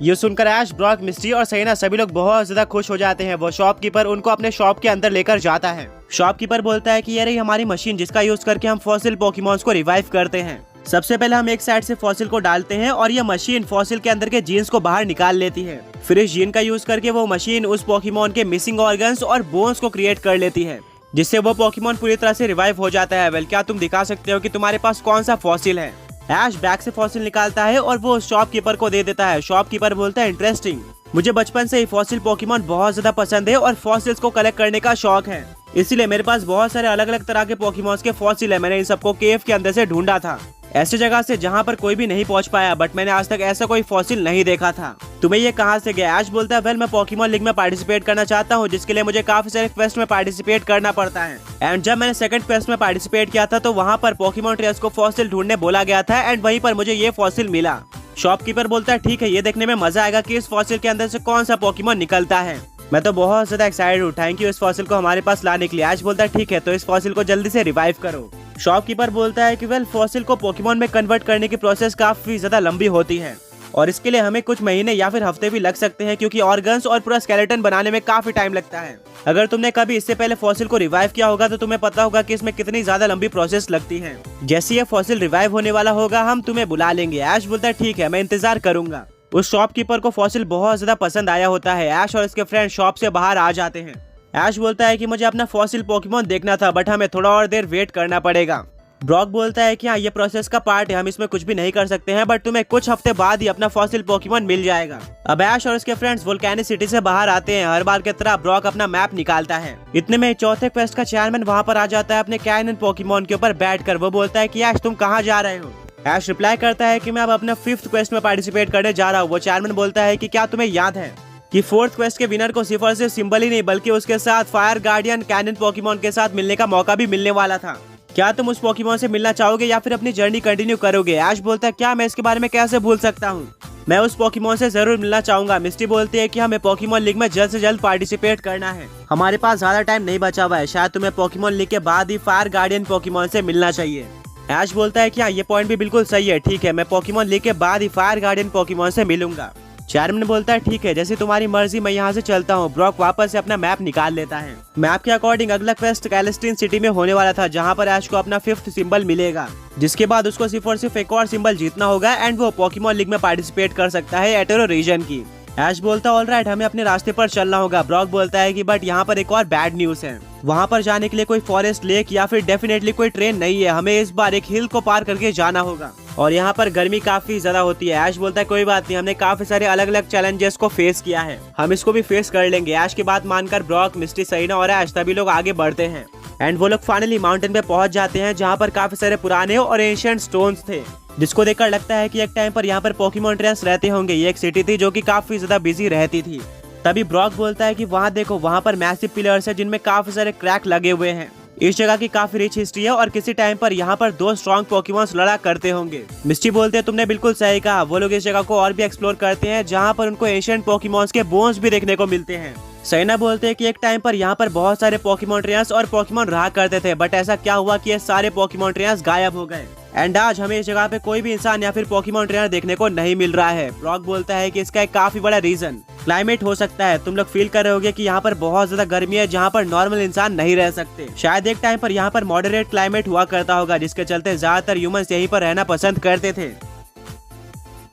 ये सुनकर ऐश, ब्रॉक, मिस्टी और सैना सभी लोग बहुत ज्यादा खुश हो जाते हैं। वो शॉपकीपर उनको अपने शॉप के अंदर लेकर जाता है। शॉपकीपर बोलता है कि ये रही हमारी मशीन जिसका यूज करके हम फॉसिल पोकेमॉन्स को रिवाइव करते हैं। सबसे पहले हम एक साइड से फॉसिल को डालते हैं और ये मशीन फॉसिल के अंदर के जीन्स को बाहर निकाल लेती है। फिर इस जीन का यूज करके वो मशीन उस पोकेमॉन के मिसिंग ऑर्गन्स और बोन्स को क्रिएट कर लेती है, जिससे वो पोकेमॉन पूरी तरह से रिवाइव हो जाता है। वेल, क्या तुम दिखा सकते हो कि तुम्हारे पास कौन सा फॉसिल है? ऐश बैग से फॉसिल निकालता है और वो शॉपकीपर को दे देता है। शॉपकीपर बोलता है, इंटरेस्टिंग, मुझे बचपन से ही फॉसिल पोकेमॉन बहुत ज्यादा पसंद है और फॉसिल्स को कलेक्ट करने का शौक है, इसीलिए मेरे पास बहुत सारे अलग अलग तरह के पोकेमॉन्स के फॉसिल है। मैंने इन सबको केव के अंदर से ढूंढा था, ऐसी जगह से जहाँ पर कोई भी नहीं पहुँच पाया, बट मैंने आज तक ऐसा कोई फॉसिल नहीं देखा था। तुम्हें ये कहाँ से गया? ऐश बोलता है, वेल, मैं पोकेमॉन लीग में पार्टिसिपेट करना चाहता हूँ, जिसके लिए मुझे काफी सारे क्वेस्ट में पार्टिसिपेट करना पड़ता है। एंड जब मैंने सेकंड क्वेस्ट में पार्टिसिपेट किया था तो वहाँ पर पोकेमॉन ट्रेयर्स को फॉसिल ढूंढने बोला गया था एंड वहीं पर मुझे ये फॉसिल मिला। शॉपकीपर बोलता है, ठीक है, ये देखने में मजा आएगा कि इस फॉसिल के अंदर से कौन सा पोकेमॉन निकलता है। मैं तो बहुत ज्यादा एक्साइटेड हूँ, थैंक यू इस फॉसिल को हमारे पास लाने के लिए। ऐश बोलता है, ठीक है, तो इस फॉसिल को जल्दी से रिवाइव करो। शॉपकीपर बोलता है कि वेल, फॉसिल को पोकेमॉन में कन्वर्ट करने की प्रोसेस काफी ज्यादा लंबी होती है और इसके लिए हमें कुछ महीने या फिर हफ्ते भी लग सकते हैं, क्योंकि ऑर्गन्स और पूरा स्केलेटन बनाने में काफी टाइम लगता है। अगर तुमने कभी इससे पहले फॉसिल को रिवाइव किया होगा तो तुम्हें पता होगा कि इसमें कितनी ज्यादा लंबी प्रोसेस लगती है। जैसे ये फॉसिल रिवाइव होने वाला होगा हम तुम्हें बुला लेंगे। ऐश बोलता है, ठीक है, मैं इंतजार करूंगा। उस शॉपकीपर को फॉसिल बहुत ज्यादा पसंद आया होता है। ऐश और इसके फ्रेंड शॉप से बाहर आ जाते हैं। ऐश बोलता है कि मुझे अपना फॉसिल पोकेमॉन देखना था, बट हमें थोड़ा और देर वेट करना पड़ेगा। ब्रॉक बोलता है कि हाँ, ये प्रोसेस का पार्ट है, हम इसमें कुछ भी नहीं कर सकते हैं, बट तुम्हें कुछ हफ्ते बाद ही अपना फॉसिल पोकेमॉन मिल जाएगा। अब ऐश और उसके फ्रेंड्स वोल्केनिक सिटी से बाहर आते हैं। हर बार की तरह ब्रॉक अपना मैप निकालता है। इतने में चौथे क्वेस्ट का चेयरमैन वहाँ पर आ जाता है अपने कैनन पोकेमॉन के ऊपर बैठकर। वो बोलता है कि ऐश, तुम कहाँ जा रहे हो? ऐश रिप्लाई करता है कि मैं अब अपना 5th क्वेस्ट में पार्टिसिपेट करने जा रहा हूँ। वो चेयरमैन बोलता है कि क्या तुम्हें याद है कि 4th क्वेस्ट के विनर को सिर्फ और सिर्फ सिंबल ही नहीं बल्कि उसके साथ फायर गार्डियन कैनन पोकेमॉन के साथ मिलने का मौका भी मिलने वाला था। क्या तुम उस पोकेमॉन से मिलना चाहोगे या फिर अपनी जर्नी कंटिन्यू करोगे? ऐश बोलता है, क्या मैं इसके बारे में कैसे भूल सकता हूँ, मैं उस पोकेमॉन से जरूर मिलना चाहूंगा। मिस्टी बोलती है कि हमें पोकेमॉन लीग में जल्द से जल्द पार्टिसिपेट करना है, हमारे पास ज्यादा टाइम नहीं बचा हुआ है, शायद तुम्हें पोकेमॉन लीग के बाद ही फायर गार्डियन पोकेमॉन से मिलना चाहिए। ऐश बोलता है कि हाँ, ये पॉइंट भी बिल्कुल सही है, ठीक है, मैं पोकेमॉन लीग के बाद ही फायर गार्डियन पोकेमॉन से मिलूंगा। चेयरमैन बोलता है, ठीक है, जैसे तुम्हारी मर्जी, मैं यहाँ से चलता हूँ। ब्रॉक वापस से अपना मैप निकाल लेता है। मैप के अकॉर्डिंग अगला क्वेस्ट कैलेस्टीन सिटी में होने वाला था, जहाँ पर ऐश को अपना 5th सिंबल मिलेगा, जिसके बाद उसको सिर्फ और सिर्फ एक और सिंबल जीतना होगा एंड वो पोकेमॉन लीग में पार्टिसिपेट कर सकता है एटेरो रीजन की। ऐश बोलता है, ऑलराइट, हमें अपने रास्ते पर चलना होगा। ब्रॉक बोलता है कि बट यहाँ पर एक और बैड न्यूज है, वहाँ पर जाने के लिए कोई फॉरेस्ट लेक या फिर डेफिनेटली कोई ट्रेन नहीं है, हमें इस बार एक हिल को पार करके जाना होगा और यहाँ पर गर्मी काफी ज्यादा होती है। ऐश बोलता है, कोई बात नहीं, हमने काफी सारे अलग अलग चैलेंजेस को फेस किया है, हम इसको भी फेस कर लेंगे। ऐश की बात मानकर ब्रॉक, मिस्टी, सैना और ऐश सभी लोग आगे बढ़ते हैं एंड वो लोग फाइनली माउंटेन पे पहुंच जाते हैं, जहाँ पर काफी सारे पुराने और एंशिएंट स्टोन्स थे, जिसको देखकर लगता है कि एक टाइम पर यहाँ पर पोकेमॉन ट्रेनर्स रहते होंगे। ये एक सिटी थी जो कि काफी ज्यादा बिजी रहती थी। तभी ब्रॉक बोलता है कि वहाँ देखो, वहाँ पर मैसिव पिलर्स है जिनमें काफी सारे क्रैक लगे हुए हैं। इस जगह की काफी रिच हिस्ट्री है और किसी टाइम पर यहाँ पर 2 स्ट्रॉन्ग पोकेमॉन्स लड़ा करते होंगे। मिस्टी बोलते हैं, तुमने बिल्कुल सही कहा, वो लोग इस जगह को और भी एक्सप्लोर करते हैं, जहाँ पर उनको एशियंट पोकेमॉन्स के बोन्स भी देखने को मिलते हैं। सैना बोलते हैं कि एक टाइम पर यहाँ पर बहुत सारे पोकेमॉन ट्रेनर्स और पोकेमॉन रहा करते थे, बट ऐसा क्या हुआ कि ये सारे पोकेमॉन ट्रेनर्स गायब हो गए एंड आज हमें इस जगह पे कोई भी इंसान या फिर पोकेमॉन ट्रेनर देखने को नहीं मिल रहा है। ब्रॉक बोलता है कि इसका एक काफी बड़ा रीजन क्लाइमेट हो सकता है। तुम लोग फील कर रहे होगे कि यहाँ पर बहुत ज्यादा गर्मी है, जहाँ पर नॉर्मल इंसान नहीं रह सकते। शायद एक टाइम पर यहाँ पर मॉडरेट क्लाइमेट हुआ करता होगा, जिसके चलते ज्यादातर ह्यूमंस यहीं पर रहना पसंद करते थे।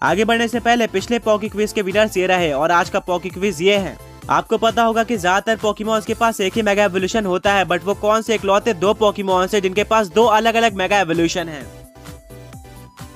आगे बढ़ने से पहले पिछले पॉकी क्विज के विनर्स ये रहे और आज का पॉकी क्विज ये है। आपको पता होगा कि ज्यादातर पोकेमॉन्स के पास एक ही मेगा एवोल्यूशन होता है, बट वो कौन से इकलौते 2 पोकेमॉन्स है जिनके पास 2 अलग अलग मेगा एवोल्यूशन है।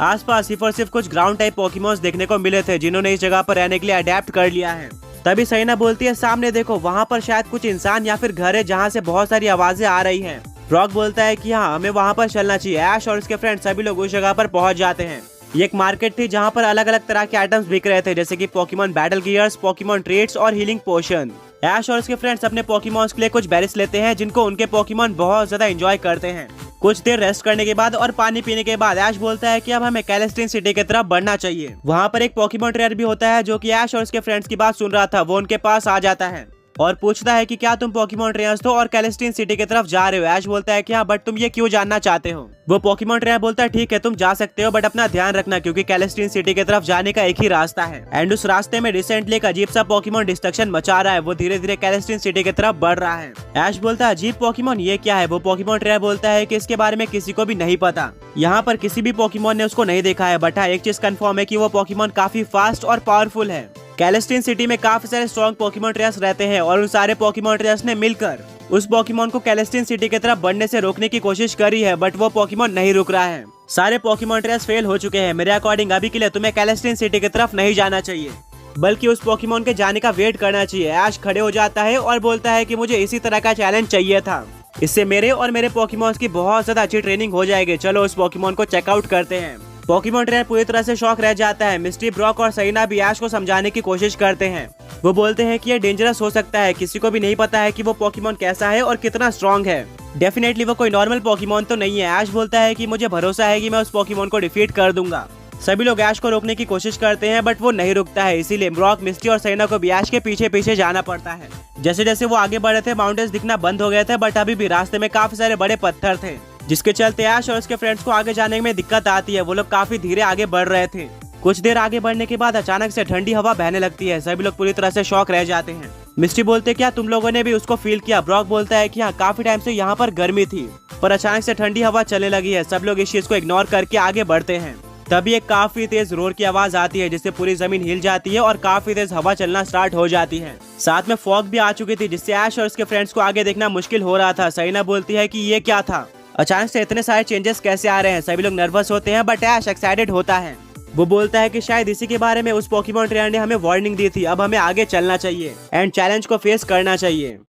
आसपास सिर्फ और सिर्फ कुछ ग्राउंड टाइप पोकेमॉन्स देखने को मिले थे, जिन्होंने इस जगह पर रहने के लिए अडेप्ट कर लिया है। तभी सैना बोलती है, सामने देखो, वहाँ पर शायद कुछ इंसान या फिर घर है जहाँ से बहुत सारी आवाजें आ रही हैं। ब्रॉक बोलता है कि हाँ, हमें वहाँ पर चलना चाहिए। ऐश और उसके फ्रेंड सभी लोग उस जगह पर पहुंच जाते हैं। ये एक मार्केट थी जहाँ पर अलग अलग तरह के आइटम्स बिक रहे थे, जैसे कि Pokemon battle gears, Pokemon treats और हीलिंग पोशन। ऐश और उसके फ्रेंड्स अपने पोकेमॉन्स के लिए कुछ बेरीज लेते हैं, जिनको उनके पोकेमॉन बहुत ज्यादा एंजॉय करते हैं। कुछ देर रेस्ट करने के बाद और पानी पीने के बाद ऐश बोलता है कि अब हमें कैलेस्टीन सिटी की तरफ बढ़ना चाहिए। वहाँ पर एक पोकेमॉन ट्रेनर भी होता है जो कि ऐश और उसके फ्रेंड्स की बात सुन रहा था, वो उनके पास आ जाता है। और पूछता है कि क्या तुम पोकेमॉन ट्रेनर्स हो और कैलेस्टीन सिटी की तरफ जा रहे हो। ऐश बोलता है कि हाँ, बट तुम ये क्यों जानना चाहते हो। वो पोकेमॉन ट्रेनर बोलता है ठीक है तुम जा सकते हो, बट अपना ध्यान रखना क्योंकि कैलेस्टीन सिटी की तरफ जाने का एक ही रास्ता है। एंड उस रास्ते में रिसेंटली एक अजीब सा पोकेमॉन डिस्ट्रक्शन मचा रहा है, वो धीरे धीरे कैलेस्टीन सिटी की तरफ बढ़ रहा है। ऐश बोलता है अजीब पोकेमॉन ये क्या है। वो पोकेमॉन ट्रेनर बोलता है कि इसके बारे में किसी को भी नहीं पता, यहाँ पर किसी भी पोकेमॉन ने उसको नहीं देखा है, बट हाँ एक चीज कंफर्म है कि वो पोकेमॉन काफी फास्ट और पावरफुल है। कैलेस्टीन सिटी में काफी सारे स्ट्रॉन्ग पोकेमॉन ट्रेनर्स रहते हैं और उन सारे पोकेमॉन ट्रेनर्स ने मिलकर उस पोकेमॉन को कैलेस्टीन सिटी की तरफ बढ़ने से रोकने की कोशिश करी है, बट वो पोकेमॉन नहीं रुक रहा है। सारे पोकेमॉन ट्रेनर्स फेल हो चुके हैं। मेरे अकॉर्डिंग अभी के लिए तुम्हें कैलेस्टीन सिटी की तरफ नहीं जाना चाहिए, बल्कि उस पोकेमॉन के जाने का वेट करना चाहिए। ऐश खड़े हो जाता है और बोलता है कि मुझे इसी तरह का चैलेंज चाहिए था, इससे मेरे और मेरे पोकेमॉन्स की बहुत ज्यादा अच्छी ट्रेनिंग हो जाएगी। चलो उस पोकेमॉन को चेकआउट करते हैं। पोकेमॉन ट्रेनर पूरी तरह से शॉक रह जाता है। मिस्टी, ब्रॉक और सरीना भी ऐश को समझाने की कोशिश करते हैं। वो बोलते हैं कि ये डेंजरस हो सकता है, किसी को भी नहीं पता है कि वो पोकेमॉन कैसा है और कितना स्ट्रॉन्ग है। डेफिनेटली वो कोई नॉर्मल पोकेमॉन तो नहीं है। ऐश बोलता है कि मुझे भरोसा है कि मैं उस पोकेमॉन को डिफीट कर दूंगा। सभी लोग ऐश को रोकने की कोशिश करते हैं, बट वो नहीं रुकता है। इसीलिए ब्रॉक, मिस्टी और सरीना को भी ऐश के पीछे पीछे जाना पड़ता है। जैसे जैसे वो आगे बढ़ रहे थे माउंटेन्स दिखना बंद हो गए थे, बट अभी भी रास्ते में काफी सारे बड़े पत्थर थे, जिसके चलते ऐश और उसके फ्रेंड्स को आगे जाने में दिक्कत आती है। वो लोग काफी धीरे आगे बढ़ रहे थे। कुछ देर आगे बढ़ने के बाद अचानक से ठंडी हवा बहने लगती है। सभी लोग पूरी तरह से शॉक रह जाते हैं। मिस्टी बोलते क्या तुम लोगों ने भी उसको फील किया। ब्रॉक बोलता है कि हाँ, काफी टाइम से यहाँ पर गर्मी थी, पर अचानक से ठंडी हवा चलने लगी है। सब लोग इस चीज को इग्नोर करके आगे बढ़ते हैं। तभी एक काफी तेज रोर की आवाज आती है, जिससे पूरी जमीन हिल जाती है और काफी तेज हवा चलना स्टार्ट हो जाती है। साथ में फॉग भी आ चुकी थी, जिससे ऐश और उसके फ्रेंड्स को आगे देखना मुश्किल हो रहा था। सरीना बोलती है कि ये क्या था, अचानक से इतने सारे चेंजेस कैसे आ रहे हैं। सभी लोग नर्वस होते हैं, बट ऐश एक्साइटेड होता है। वो बोलता है कि शायद इसी के बारे में उस पोकेमॉन ट्रेनर ने हमें वार्निंग दी थी। अब हमें आगे चलना चाहिए एंड चैलेंज को फेस करना चाहिए।